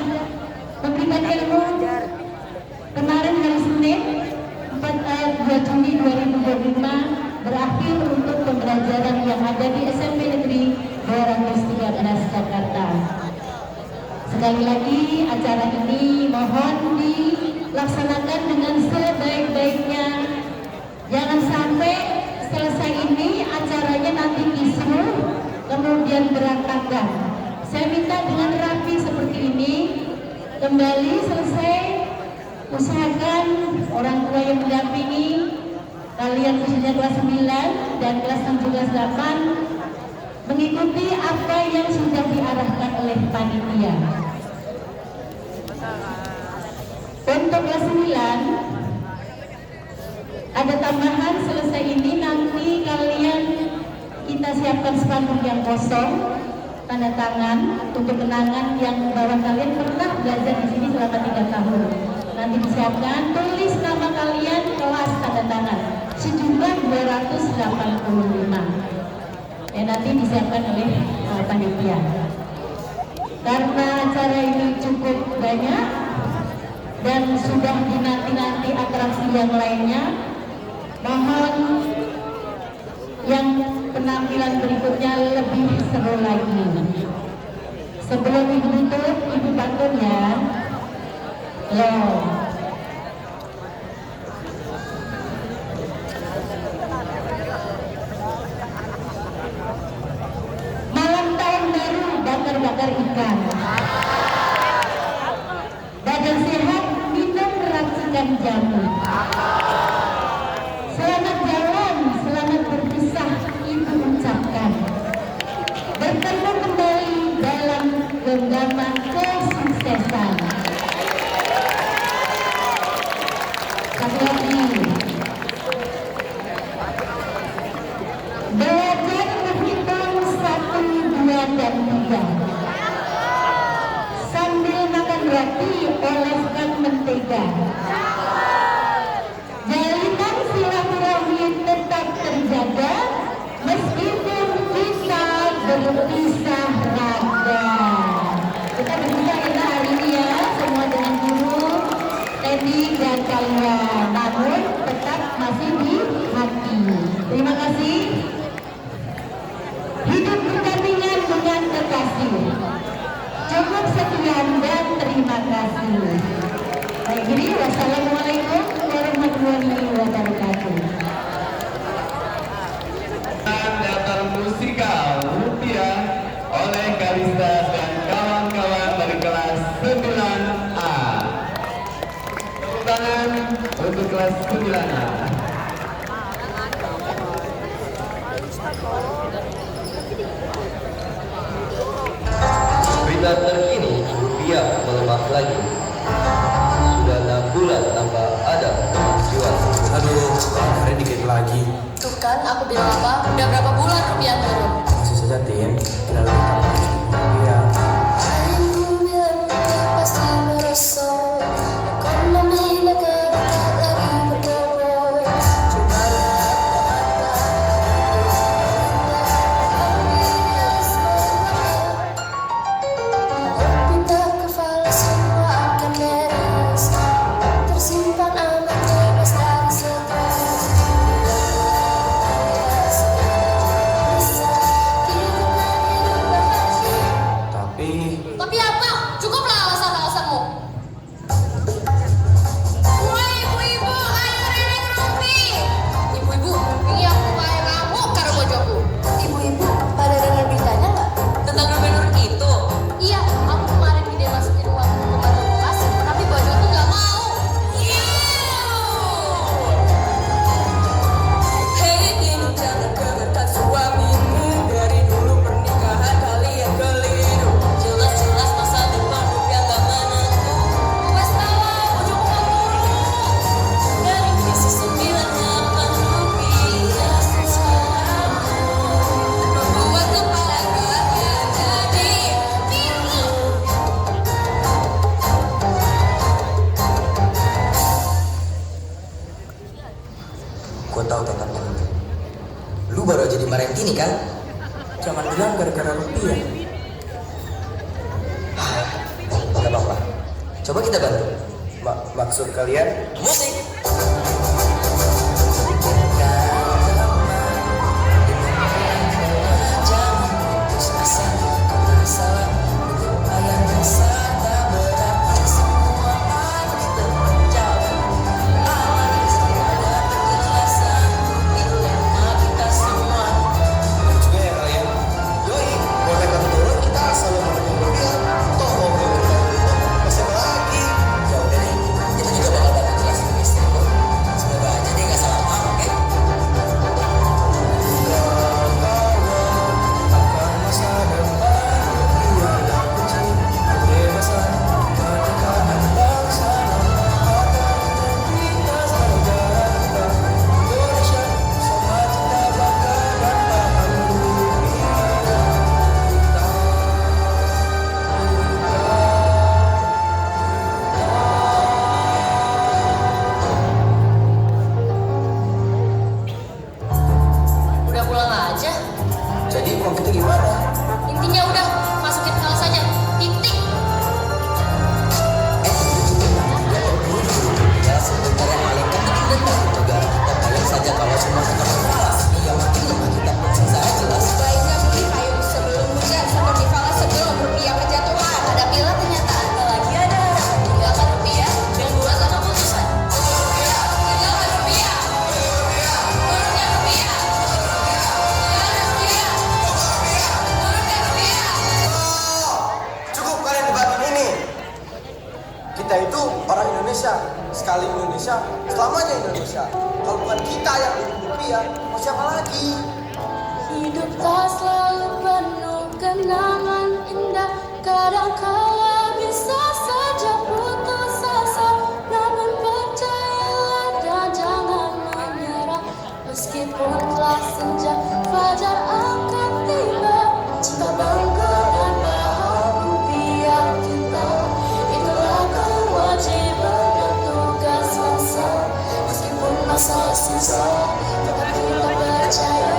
memberikan ilmu kemarin hari Senin 2 Juni 2025 berakhir untuk pembelajaran yang ada di SMP Negeri 213 Jakarta. Sekali lagi acara ini mohon dilaksanakan dengan sebaik-baiknya. Jangan sampai selesai ini acaranya nanti kisruh kemudian berantakan. Saya minta dengan rapi seperti ini, kembali selesai usahakan orang tua yang mendampingi kalian khususnya kelas 9 dan kelas 6 juga 8 mengikuti apa yang sudah diarahkan oleh panitia. Untuk kelas 9 ada tambahan selesai ini nanti kalian kita siapkan spanduk yang kosong tanda tangan untuk kenangan yang bahwa kalian pernah belajar di sini selama 3 tahun. Nanti disiapkan tulis nama kalian, kelas, tanda tangan sejumlah 285. Ya nanti disiapkan oleh panitia. Karena acara ini cukup banyak dan sudah dinanti-nanti atraksi yang lainnya, mohon yang penampilan berikutnya lebih seru lagi. Sebelum Ibu tutup, Ibu pantun ya. Loh. Malam tahun baru bakar-bakar ikan. Badan sehat minum racikan jamu. Selamat jalan, selamat berpisah, Ibu ucapkan. Bertemu kembali dalam genggaman kesuksesan. Satu lagi. Belajar menghitung 1, 2, dan 3. Sambil makan roti, oleskan mentega. Jalinan silaturahmi tetap terjaga meskipun kita berpisah raga. Kita berpisah ya hari ini ya, semua dengan guru, Teddy dan kalian. Namun tetap masih di hati. Terima kasih. Hidup berdampingan dengan kekasih. Cukup sekian dan terima kasih. Akhiri, wassalamualaikum warahmatullahi wabarakatuh. Teater musikal Rupiah oleh Kalista dan kawan-kawan dari kelas 9A. Tepuk tangan untuk kelas 9A. Berita terkini, rupiah melemah lagi. Sudah 6 bulan tanpa ada kemajuan. Aduh, hari dikit lagi. Tuh kan, aku bilang apa? Udah berapa bulan rupiah turun? Masih saja, Tin. Kita lebih tambah rupiah. Pasti merosot, ekonomi negara lagi bergolong. Coba lihat mata, Gue tahu tekadnya itu. Lu baru aja dimarahin Tini kan? Jangan bilang gara-gara rupiah. Gak apa-apa. Coba kita bantu. Maksud kalian musik. Kita itu orang Indonesia, sekali Indonesia, selamanya Indonesia. Kalau bukan kita yang rupiah, mau siapa lagi? Hidup tak selalu penuh kenangan indah, kadang kala bisa saja putus asa. Namun percayalah dan jangan menyerah, meskipun telah senja fajar akan tiba. Cinta bangga dan bahagia kita, itulah kewajiban dan tugas masa. Meskipun masa susah, tetap kita percaya.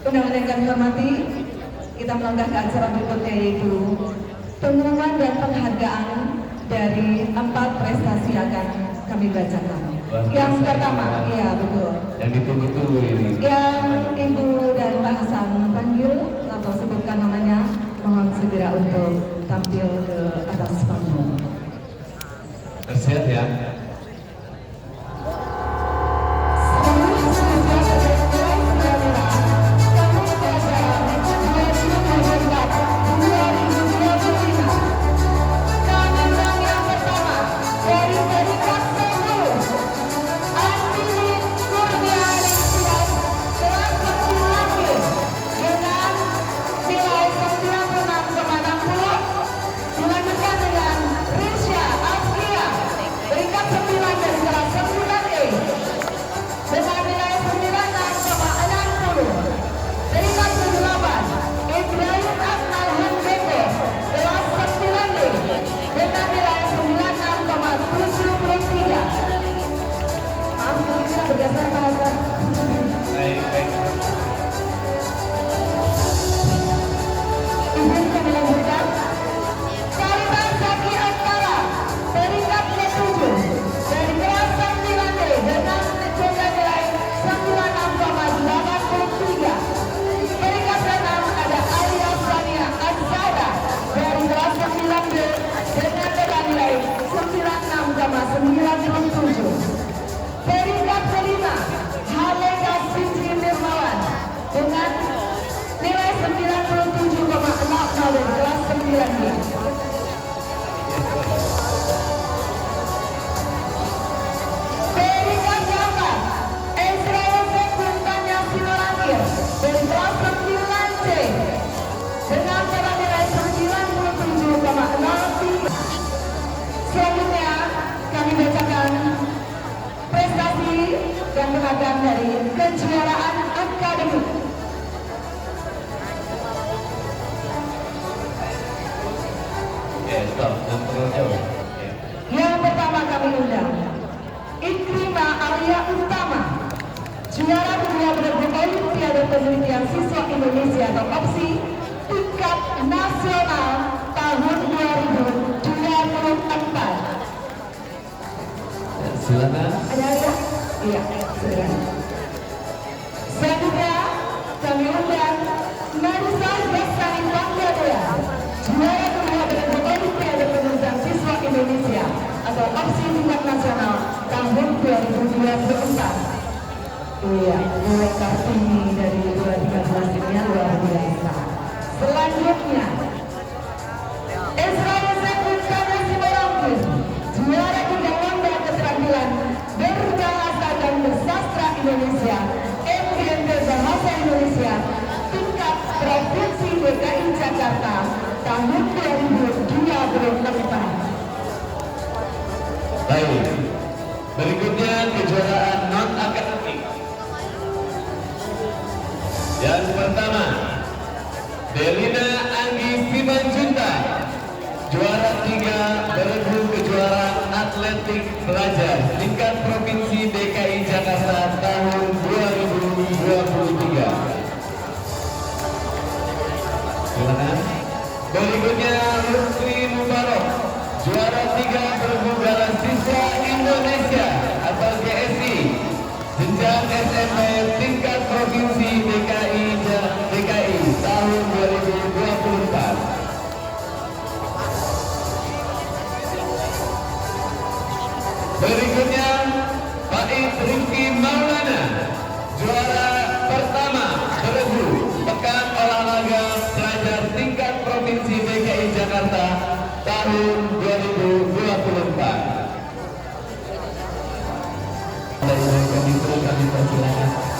Undangan yang kami hormati, kita melangkah ke acara berikutnya, yaitu pengumuman dan penghargaan dari 4 prestasi akan kami bacakan. Yang pertama, iya betul. Yang ditunggu-tunggu ini. Yang Ibu dan Pak Hasan panggil atau sebutkan namanya, mohon segera untuk tampil ke atas panggung. Bersiap ya. lagi. Berikan selamat Ezra Yosef Buntanya Sinorangkir dari kelas 9C dengan total nilai 97,03. Selanjutnya kami bacakan prestasi dan penghargaan dari kejuaraan akademik. Stop, dan terlalu jauh. Yang pertama kami undang Ikrima Arya Utama, juara dunia bergu Olimpiade Penelitian Siswa Indonesia atau OPSI tingkat nasional tahun 2024. Silakan. Ada ya? Iya, segera. Selanjutnya kami undang Marisa Bestari Banggadea, juara dunia bergu Olimpiade Penelitian Siswa Indonesia atau OPSI tingkat nasional tahun 2024. Iya, nilai Kartini dari 2013 ini luar biasa. Selanjutnya Ezra Yosef Buntanya Sinorangkir, juara undang lomba keterampilan berbahasa dan bersastra Indonesia MGMB Bahasa Indonesia tingkat Provinsi DKI Jakarta tahun 2024. Baik, berikutnya kejuaraan non-akademik. Yang pertama, Delina Anggi Simanjunta, juara 3 bergu kejuaraan atletik pelajar tingkat Provinsi DKI Jakarta tahun 2023. Silakan. Berikutnya Lutfi Mubarok, juara 3 bergu gala siswa Indonesia atau GSI jenjang SMP tingkat Provinsi DKI tahun 2024. Berikutnya Faiz Rifki Maulana, juara pertama bergu pekan olahraga pelajar tingkat Provinsi DKI Jakarta tahun 2024. Dari kami persilakan.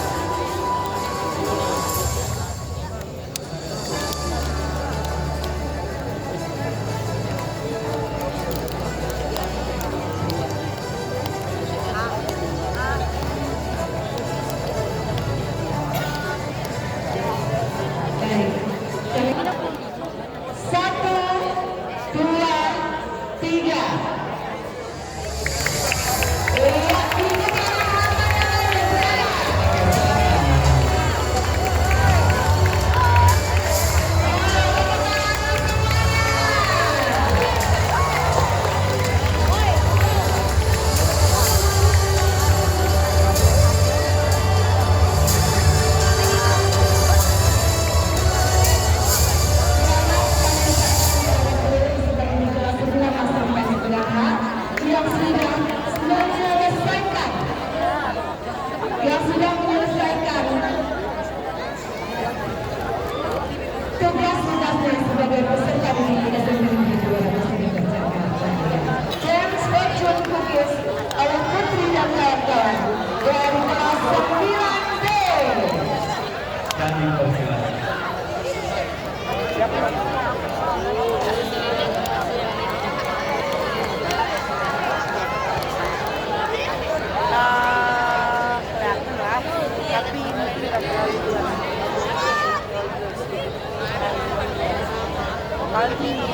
Satu, dua, tiga. Yang sudah menyelesaikan tugas-tugasnya sebagai peserta didik SMP Negeri 203 Jakarta. James Fortune Cookies oleh Putri dan kawan-kawan dari kelas 9B. Kami persilakan. Diri ini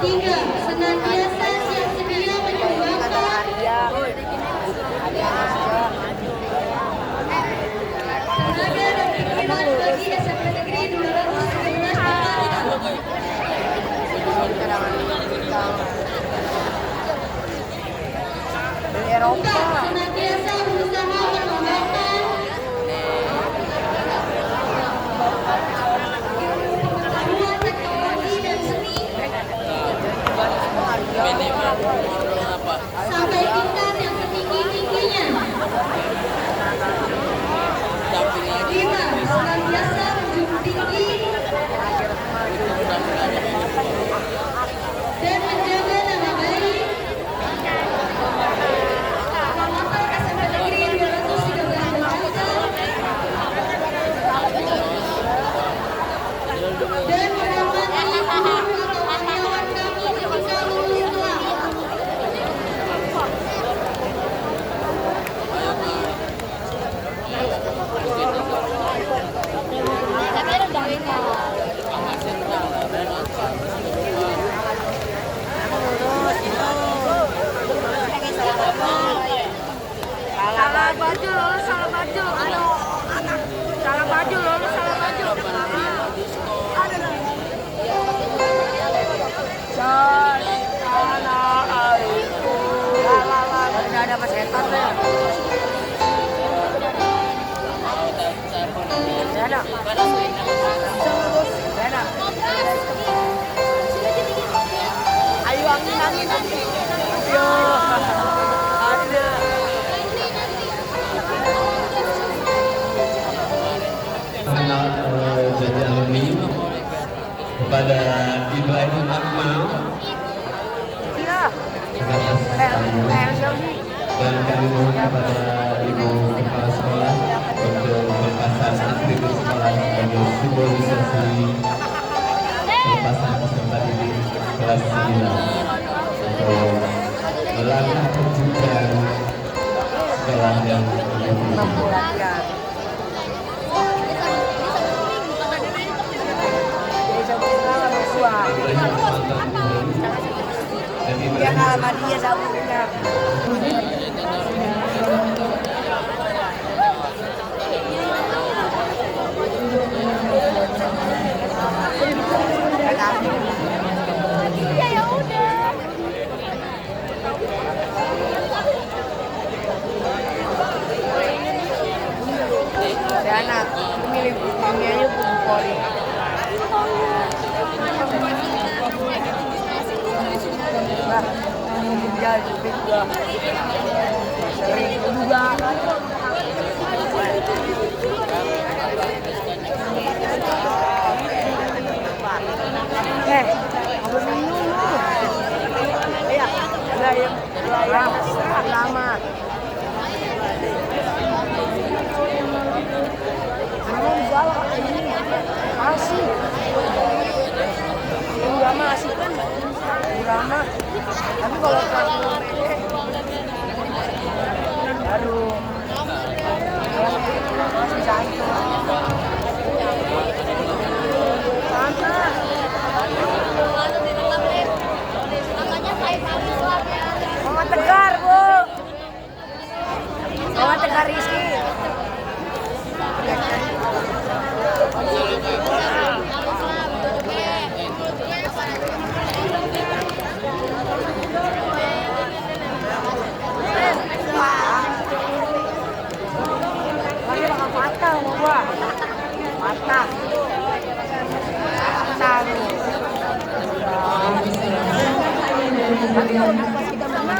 3. Senantiasa siap sedia menyumbangkan tenaga dan pikiran bagi SMP Negeri 213 Jakarta. 4. Senantiasa berusaha mengembangkan pengetahuan teknologi dan seni sampai tingkat yang setinggi-tingginya. 5. Senantiasa menjunjung tinggi dan menjaga nama baik formatur SMP Negeri 213 Jakarta dan menghormati guru atau karyawan kami ketika lulus kelak. Salah baju lulus, salah baju. Salah baju lulus, salah baju. Udah ada Mas Etan ya. Ada. Ayo angin. Ayo. Ada. Jadi alumni kepada Ibrahim Akmal dan kami mohon kepada Ibu Kepala Sekolah untuk melepaskan atribut sekolah sebagai simbolisasi pelepasan peserta didik kelas 9 untuk melangkah perjuangan sekolah yang Dia kalah sama dia sabunnya. Ya udah. Anak milih aja Poli. Jadi juga sering juga lama masih drama asik kan drama tapi kalau baru masih cantik Mama Tegar bu Mama Tegar Rizky patah sama gua patah kita menang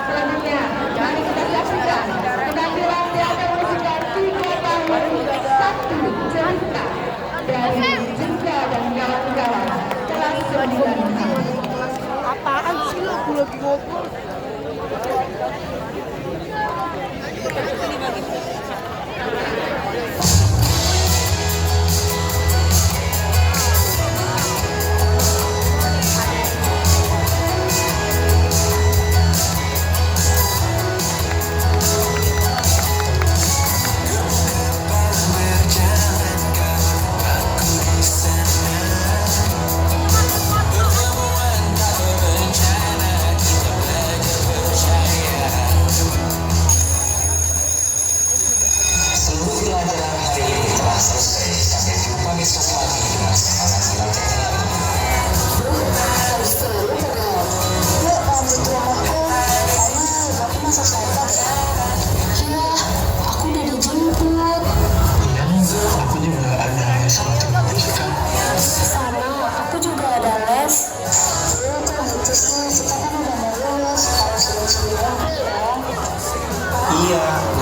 Selanjutnya, mari kita saksikan penampilan teater musikal 3 tahun 1 cerita dari Jengka dan kawan-kawan kelas 9. apaan sih lo aku lagi ngobrol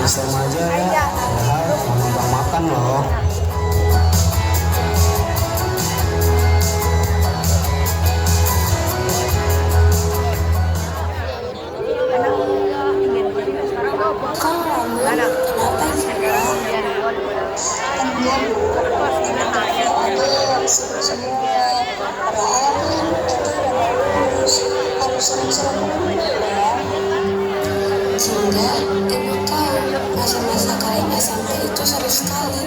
Sama aja ya, padahal numpang makan loh. Sehingga ibu tahu masa-masa kalian SMP itu seru sekali.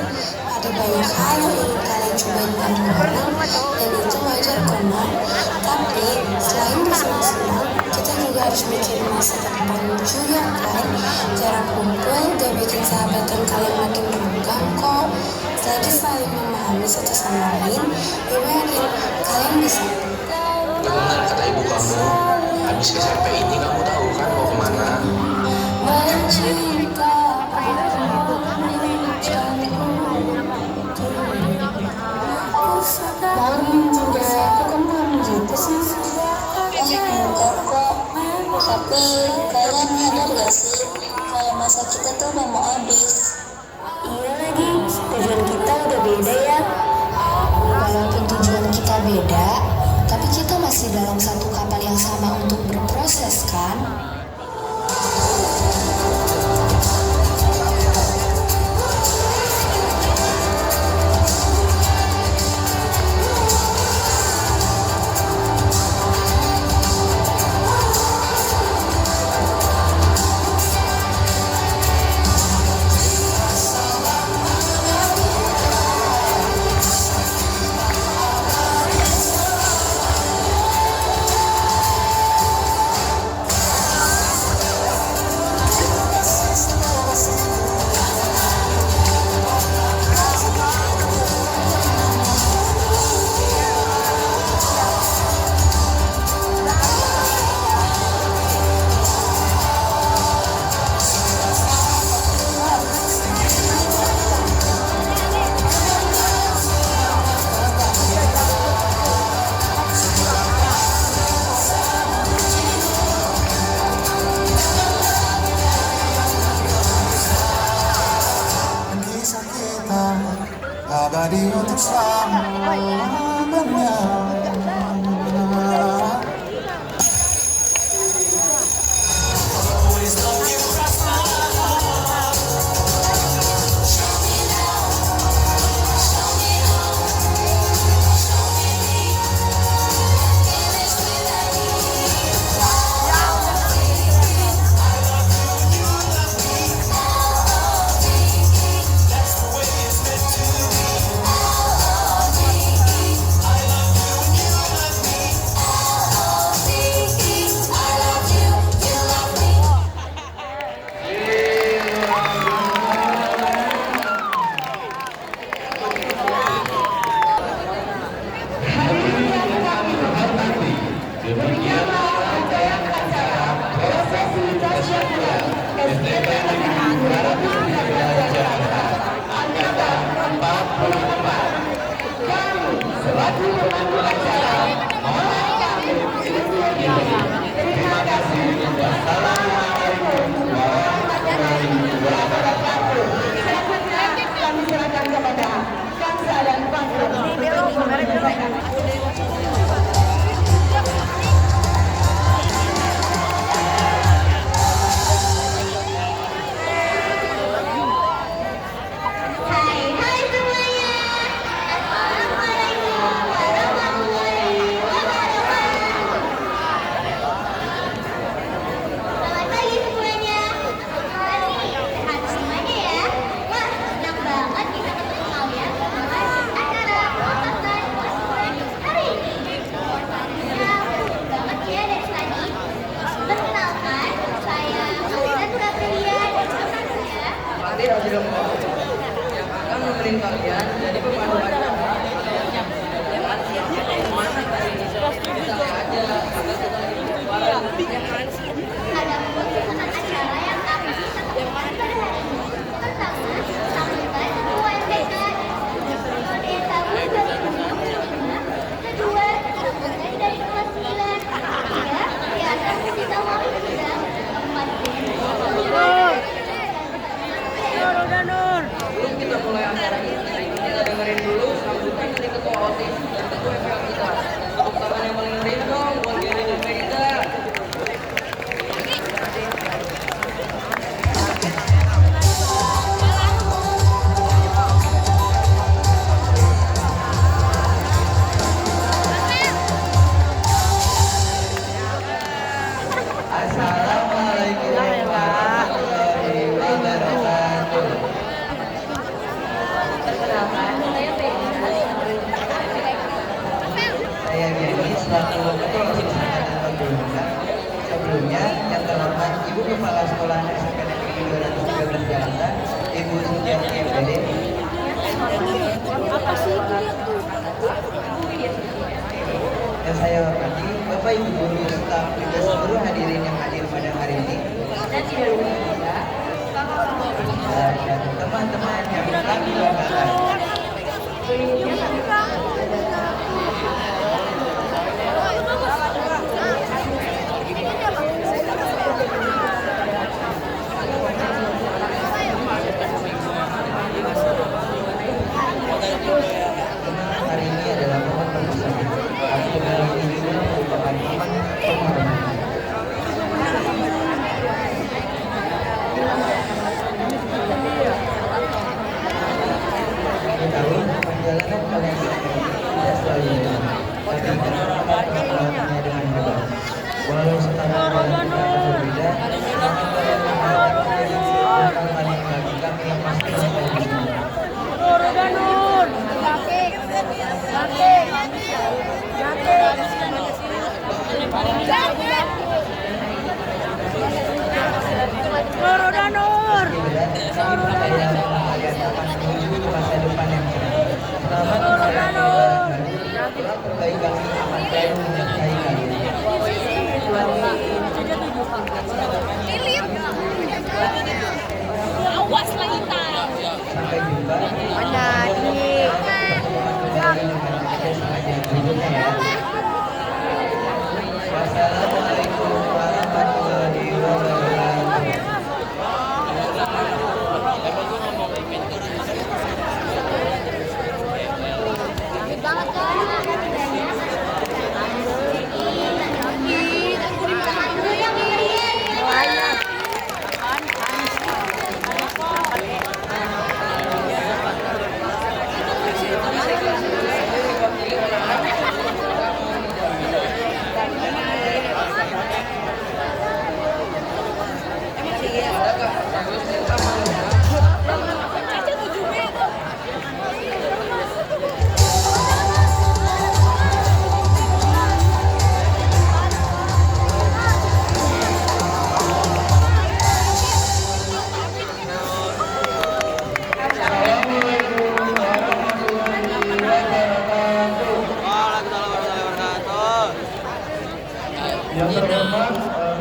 Ada banyak hal yang ingin kalian cobain bareng orang, dan itu wajar kok, Nak. Tapi selain bersenang-senang, kita juga harus mikirin masa depan juga kan. Jarang kumpul gak bikin sahabatan kalian makin renggang kok. Selagi saling memahami satu sama lain, ibu yakin kalian bisa. Benar kata ibu kamu, habis SMP ini kamu tahu kan mau kemana? Tapi kalian sadar gak sih kalau masa kita tuh udah mau habis? Iya lagi, tujuan kita udah beda ya. Walaupun tujuan kita beda, tapi kita masih dalam satu kapal yang sama untuk berproses kan? Abadi untuk selamanya. Ibu Setiawati MPD. Yang saya hormati Bapak Ibu guru, staf dan seluruh hadirin yang hadir pada hari ini. Dan tidak lupa juga dan teman-teman yang kami banggakan. Hari ini adalah momen bersama. Aku dalam ini merupakan momen penghormatan. Tahu perjalanan kalian tidak selalu mudah, tapi melewatinya dengan hebat. Walau setara jalan kita berbeda, namun kalian menghadapi bukan hal yang bagi kami yang pasti dari semua. Masa depan yang cerah. Selamat terbaik kami akan selalu menyertai kalian. Awas lagi tahu. Sampai jumpa. Wassalamualaikum warahmatullahi wabarakatuh. Yang terhormat Ibu Kepala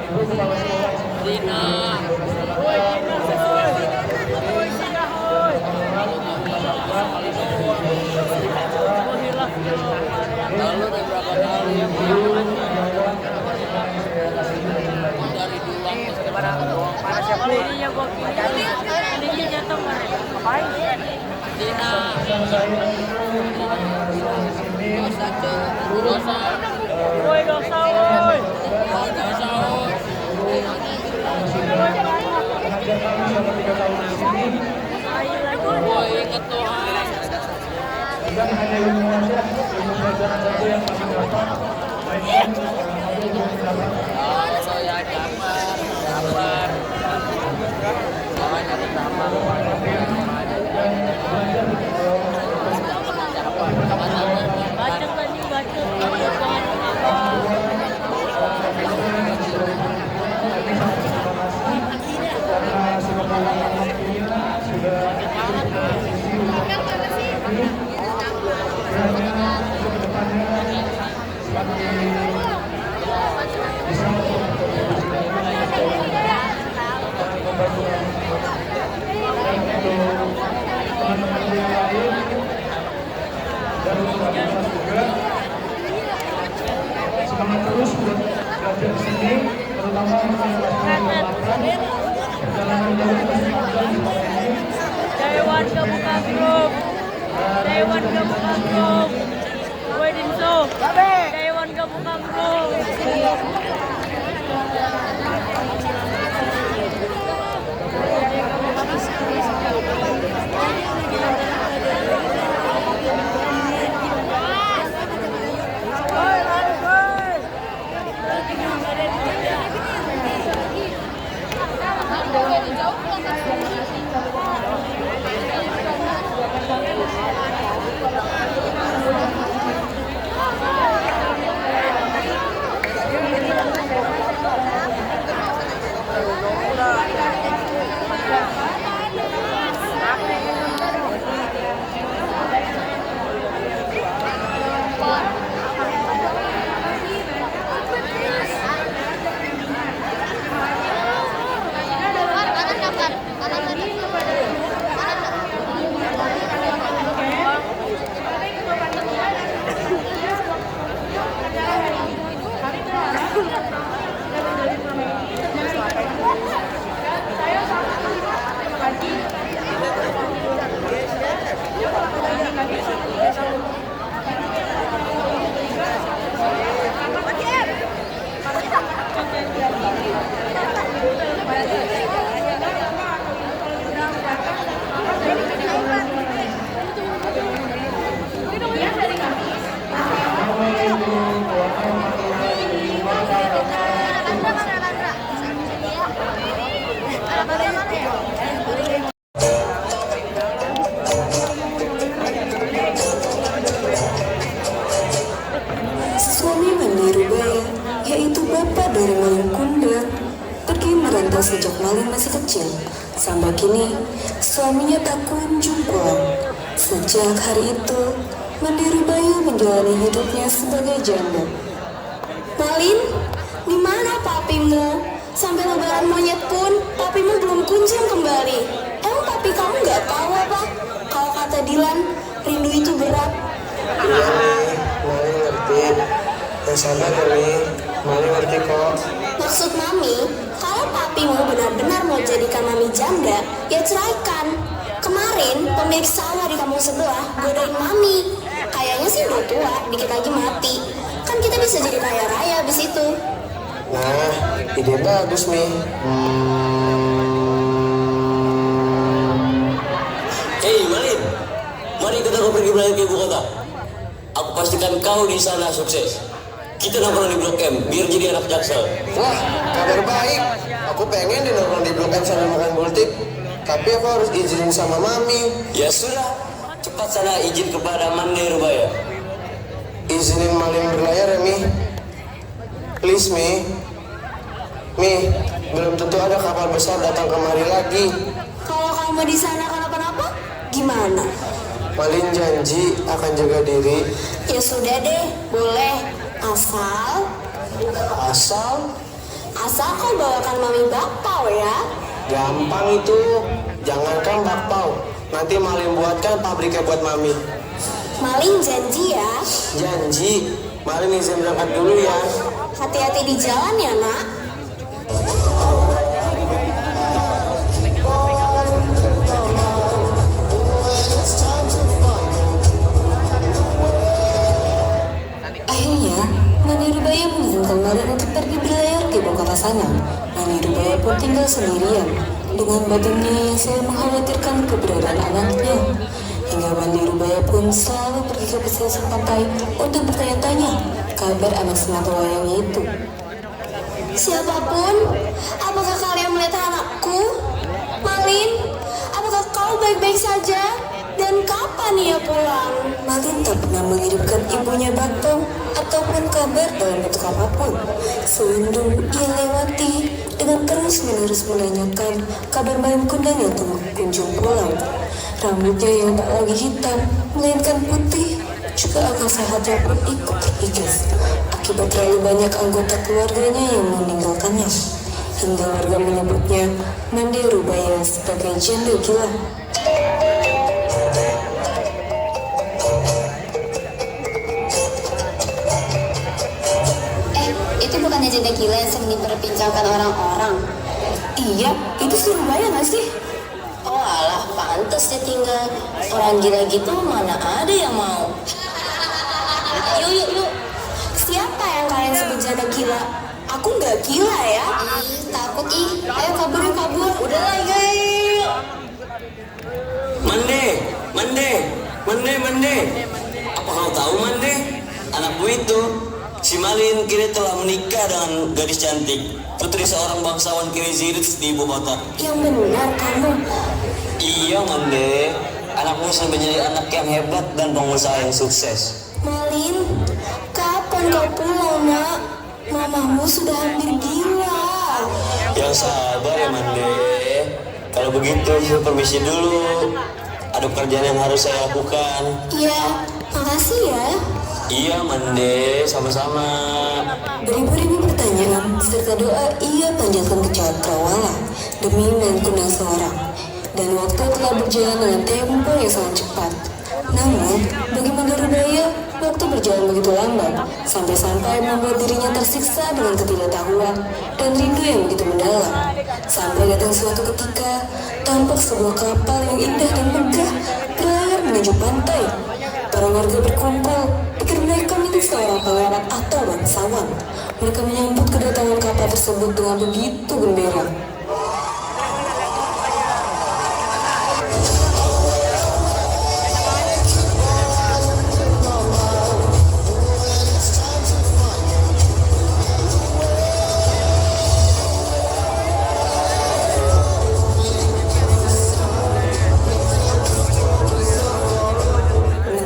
Sekolah dan hanya ilmu saja, ilmu pelajaran saja yang kami dapat. Semangat terus buat belajar di sini, terutama untuk Dewan Kebuka Group, Dewan Kebuka Group, Wedding Show, Dewan Kebuka Group. suaminya tak kunjung pulang. Sejak hari itu, Mandiri Bayu menjalani hidupnya sebagai janda. Malin, di mana papimu? Sampai lebaran monyet pun, papimu belum kunjung kembali. Emang papi kamu nggak tahu apa? Kalau kata Dilan, rindu itu berat. Iya nih, Mali ngerti. Yang sabar ya nih, Mali ngerti kok. Maksud Mami, kalau papimu benar-benar mau jadikan Mami janda, ya ceraikan. Kemarin pemilik sawah di kampung sebelah godain Mami. Kayaknya sih udah tua, dikit lagi mati. Kan kita bisa jadi kaya raya abis itu. Nah, ide bagus nih. Hei Malin, mari kita pergi belajar ke ibu kota. Aku pastikan kau di sana sukses. Kita nongkrong di Blok M, biar jadi anak Jaksel. Wah, kabar baik. Aku pengen di nongkrong di Blok M sambil makan gultik. Tapi aku harus izin sama Mami. Ya sudah, cepat sana izin kepada Mande Rubaya. Izinin Malin berlayar ya, Mi. Please, Mi. Mi, belum tentu ada kapal besar datang kemari lagi. Kalau kamu di sana kenapa-napa, gimana? Malin janji akan jaga diri. Ya sudah deh, boleh. Asal kau bawakan Mami bakpao ya. Gampang itu. Jangankan bakpao, nanti Malin buatkan pabriknya buat Mami. Malin janji ya. Janji. Malin izin berangkat dulu ya. Hati-hati di jalan ya, Nak. Akhirnya, Mandiri Bayu mengizinkan Malin untuk pergi berlayar ke ibu kota sana. Mandiri Bayu pun tinggal sendirian dengan batinnya yang selalu mengkhawatirkan keberadaan anaknya. Hingga Mandiri Bayu pun selalu pergi ke pesisir pantai untuk bertanya-tanya kabar anak semata wayangnya itu. Siapapun, apakah kalian melihat anakku? Malin, apakah kau baik-baik saja? Dan kapan ia pulang? Malin tak pernah mengirimkan ibunya bakpao ataupun kabar dalam bentuk apapun. Sewindu ia lewati dengan terus-menerus menanyakan kabar Bayam Kundang yang tak kunjung pulang. Rambutnya yang tak lagi hitam, melainkan putih, juga akal sehatnya pun ikut terikis akibat terlalu banyak anggota keluarganya yang meninggalkannya. Hingga warga menyebutnya Mande Rubaya sebagai janda gila. Itu bukannya janda gila yang sering diperbincangkan orang-orang? Iya, itu si Rubaya gak sih? Oh alah, pantas dia tinggal. Orang gila gitu mana ada yang mau. Yuk. Siapa yang kalian sebut janda gila? Aku nggak gila ya. Takut ih. Ayo kabur. Udah lah, yuk. Mande. Apa kau tahu Mande? Anakku itu, si Malin kini telah menikah dengan gadis cantik, putri seorang bangsawan Kirizirit di ibu kota. Yang benar kamu. Iya Mande, anakmu sudah menjadi anak yang hebat dan pengusaha yang sukses. Malin, kapan kau pulang, Nak? Mamamu sudah hampir gila. Yang sabar ya Mande. Kalau begitu, saya permisi dulu. Ada pekerjaan yang harus saya lakukan. Iya, makasih ya. Iya Mande, sama-sama. Beribu-ribu pertanyaan serta doa ia panjatkan ke Cakrawala demi Bayam Kundang seorang. Dan waktu telah berjalan dengan tempo yang sangat cepat. Namun, bagi Mandiri Bayu, waktu berjalan begitu lambat, sampai-sampai membuat dirinya tersiksa dengan ketidaktahuan dan rindu yang begitu mendalam. Sampai datang suatu ketika, tampak sebuah kapal yang indah dan megah berlayar menuju pantai. Para warga berkumpul, pikir mereka milik seorang pangeran atau bangsawan. Mereka menyambut kedatangan kapal tersebut dengan begitu gembira.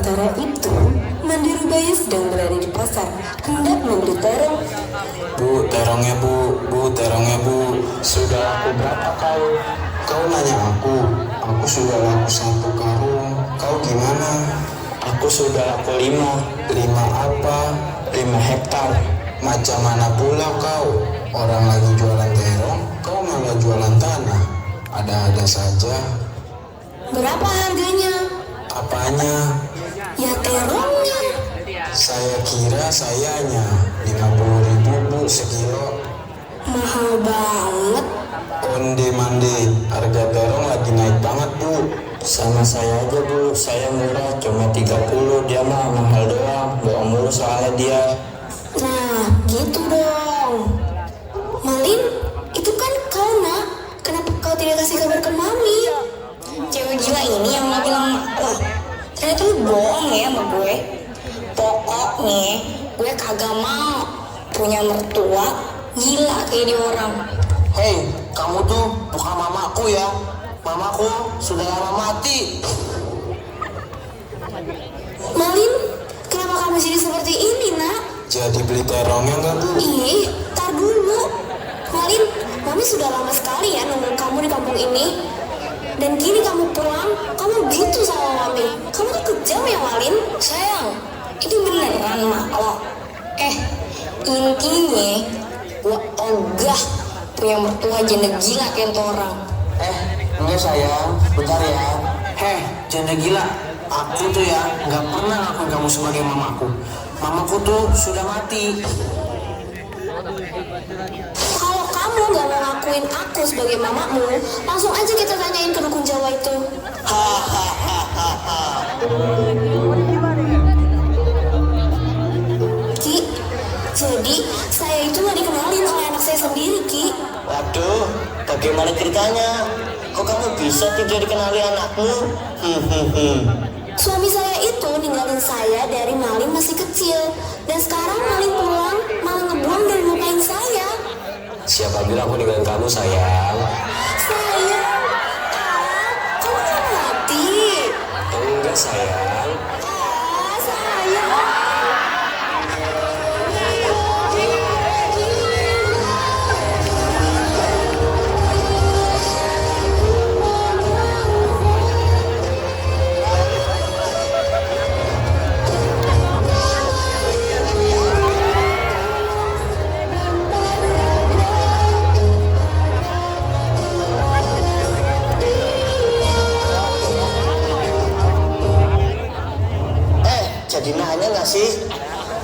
Sementara itu, Mandiri Bayu sedang berada di pasar, hendak membeli terong. Bu, terongnya bu. Sudah aku berapa kau? Kau nanya aku. Aku sudah laku 1 karung. Kau gimana? Aku sudah laku 5. 5 apa? 5 hektar. Macam mana pula kau? Orang lagi jualan terong, kau malah jualan tanah. Ada-ada saja. Berapa harganya? Apanya? Ya terongnya. Saya kira sayanya 50.000 Bu sekilo. Mahal banget. Onde mande, harga terong lagi naik banget Bu. Sama saya aja Bu, saya murah cuma 30, dia mah mahal doang, bohong mulu soalnya dia. Nah, gitu dong. Malin, itu kan kau nak. Kenapa kau tidak kasih kabar ke Mami? Cewek gila ini yang mau bilang, wah ternyata lu bohong ya sama gue. Pokoknya gue kagak mau punya mertua gila kayak dia orang. Hei, kamu tuh bukan mamaku ya. Mamaku sudah lama mati. Malin, kenapa kamu jadi seperti ini nak? Jadi beli terongnya nggak Bu? Ih, tar dulu. Malin, Mami sudah lama sekali ya nunggu kamu di kampung ini. Dan kini kamu pulang, kamu gitu sama Mami. Kamu tuh kejam ya Malin? Sayang, itu beneran mak lo. Intinya gue ogah punya mertua janda gila kayak tuh orang. Enggak sayang, bentar ya. Janda gila. Aku tuh ya nggak pernah ngakuin kamu sebagai mamaku. Mamaku tuh sudah mati. Kalau kamu gak mau ngakuin aku sebagai mamamu, langsung aja kita tanyain ke dukun Jawa itu. Ki, jadi saya itu gak dikenalin oleh anak saya sendiri, Ki. Waduh, bagaimana ceritanya? Kok kamu bisa tidak dikenali anakmu? Suami saya itu ninggalin saya dari Malin masih kecil. Dan sekarang Malin pulang malah ngebuang dan lupain saya. Siapa bilang aku ninggalin kamu sayang? Sayang, kamu kan mati. Enggak sayang. Sayang. Jadi nanya nggak sih?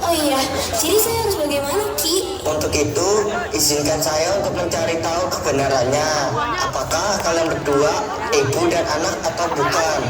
Oh iya, jadi saya harus bagaimana, Ki? Untuk itu, izinkan saya untuk mencari tahu kebenarannya. Apakah kalian berdua ibu dan anak atau bukan?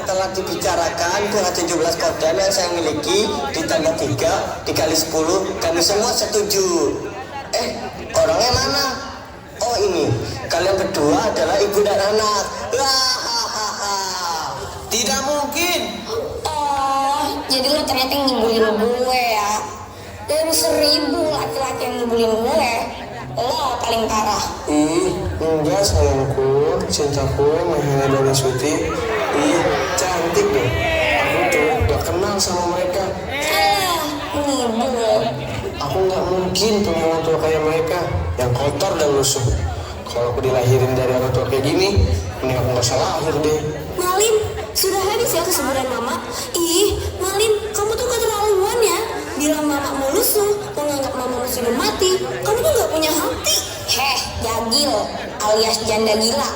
Setelah dibicarakan dengan 17 kodam yang saya miliki ditambah 3 dikali 10, kami semua setuju. Orangnya mana? Oh ini, kalian berdua adalah ibu dan anak. Tidak mungkin. Oh, jadi lo ternyata yang ngibulin gue ya. Dari 1000 laki-laki yang ngibulin gue, lo paling parah. Enggak sayangku, cintaku, Mahena dan Suti. Cantik deh. Aku tuh gak kenal sama mereka. Ngibul. Aku gak mungkin punya orang tua kayak mereka yang kotor dan lusuh. Kalau aku dilahirin dari orang tua kayak gini, mending aku gak usah lahir deh. Malin, sudah habis ya kesebutan Mama? Ih, Malin, kamu tuh keterlaluan ya. Bilang mamamu lusuh, menganggap mamamu sudah mati. Kamu tuh gak punya hati. Jagil alias janda gila.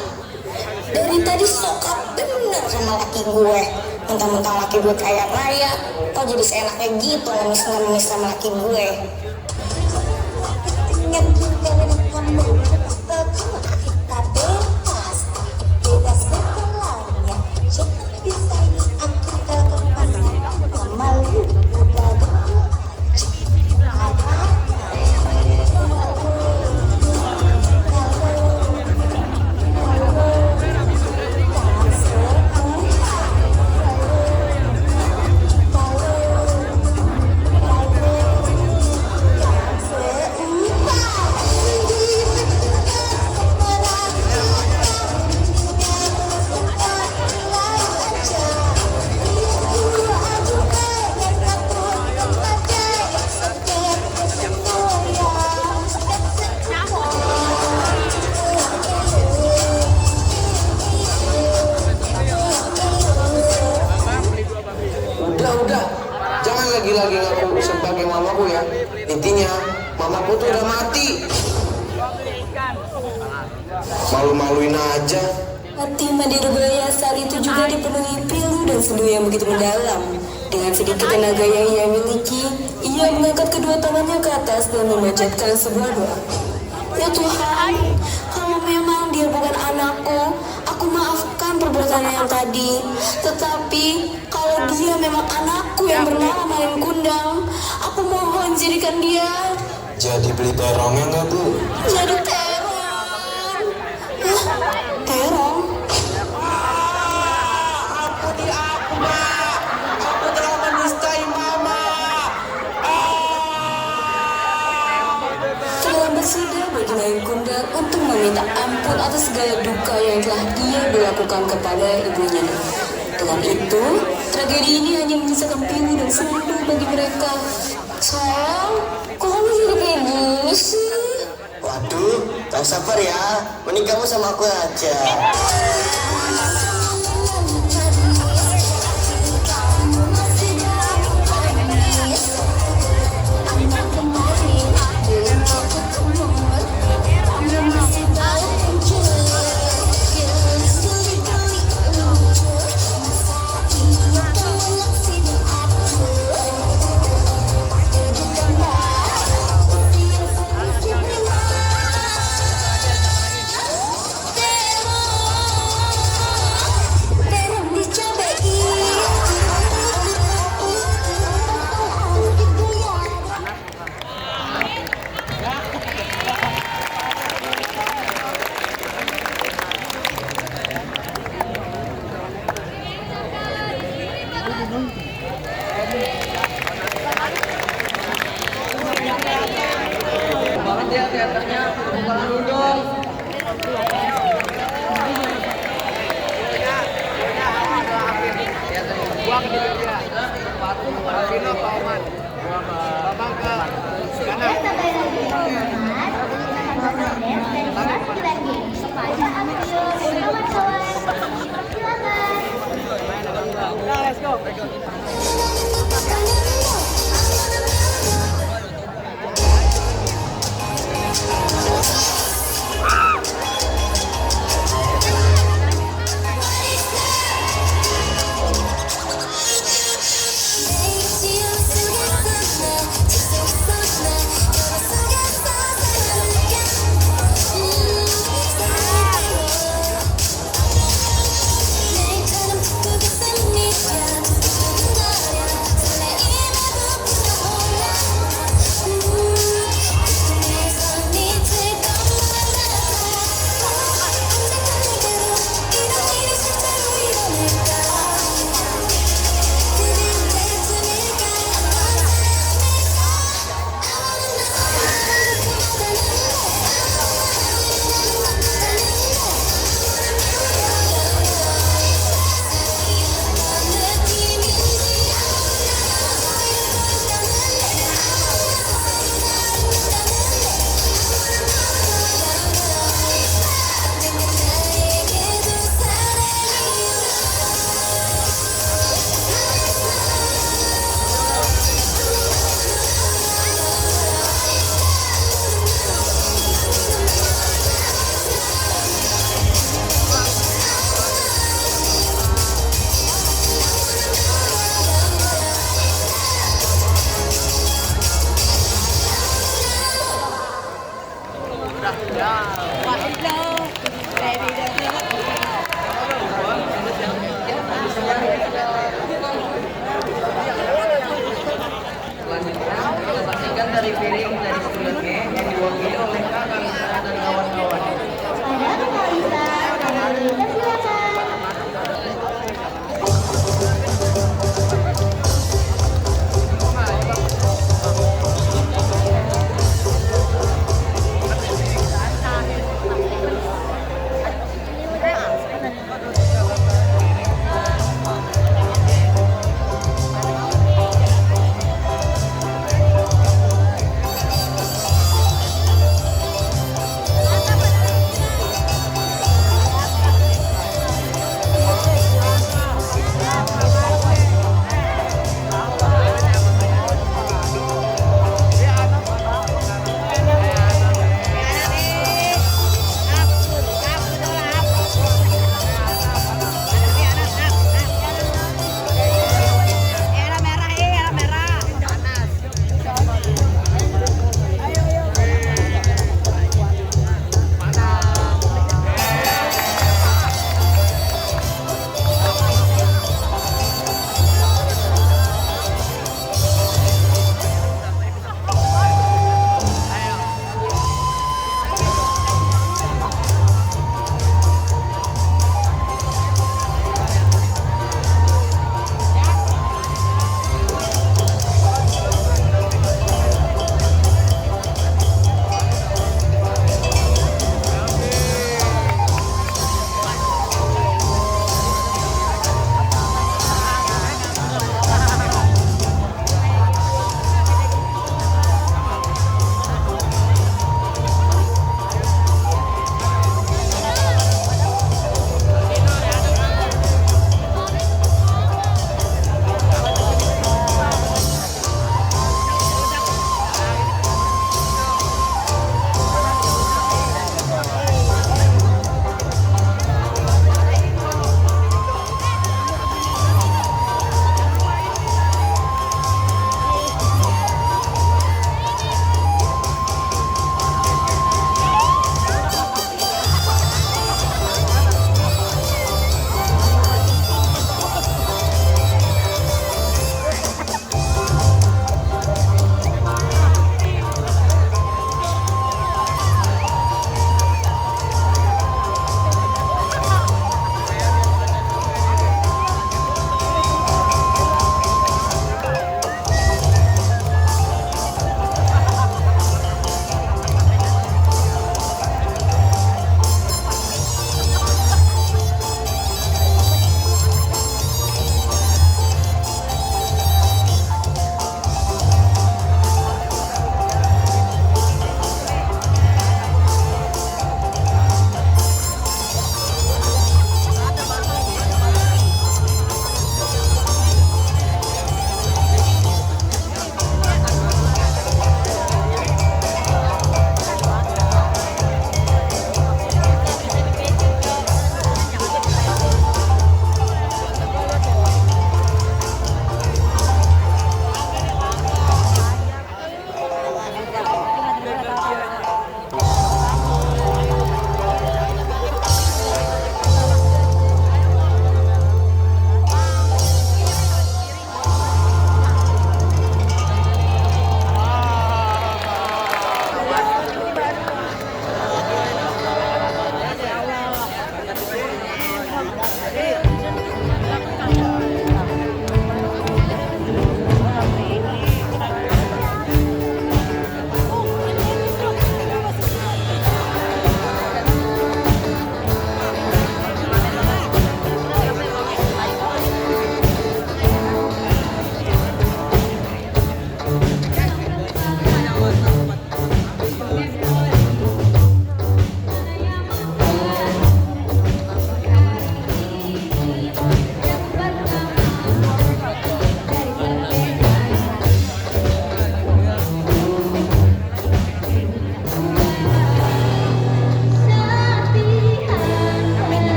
Dari tadi sokap bener sama laki gue. Mentang-mentang laki gue kaya raya, kok jadi seenaknya gitu ngemis-ngemis sama laki gue. Malu-maluin aja. Hati Mandirbaya saat itu juga dipenuhi pilu dan sendu yang begitu mendalam. Dengan sedikit tenaga yang ia miliki, ia mengangkat kedua tangannya ke atas dan memanjatkan sebuah doa. Ya Tuhan, kalau memang dia bukan anakku, aku maafkan perbuatannya yang tadi. Tetapi kalau dia memang anakku yang bernama Malin Kundang, aku mohon jadikan dia Jadi beli terongnya nggak, Bu? jadi terong. Hah? Terong? Ampuni aku, Mak. Aku telah menistai Mama. Terlambat sudah bagi Malin Kundang untuk meminta ampun atas segala duka yang telah dia berlakukan kepada ibunya. Dengan itu, tragedi ini hanya menyisakan pilu dan sendu bagi mereka. Sayang, kok kamu jadi kayak gini sih? Waduh, tak sabar ya. Mending kamu sama aku aja. Banget ya teaternya, bukan dulu dong. Buang di dia. Sepatu, Alvino, Pak Oman. Babang ke kanan. Let's go. Selanjutnya kita saksikan dari piring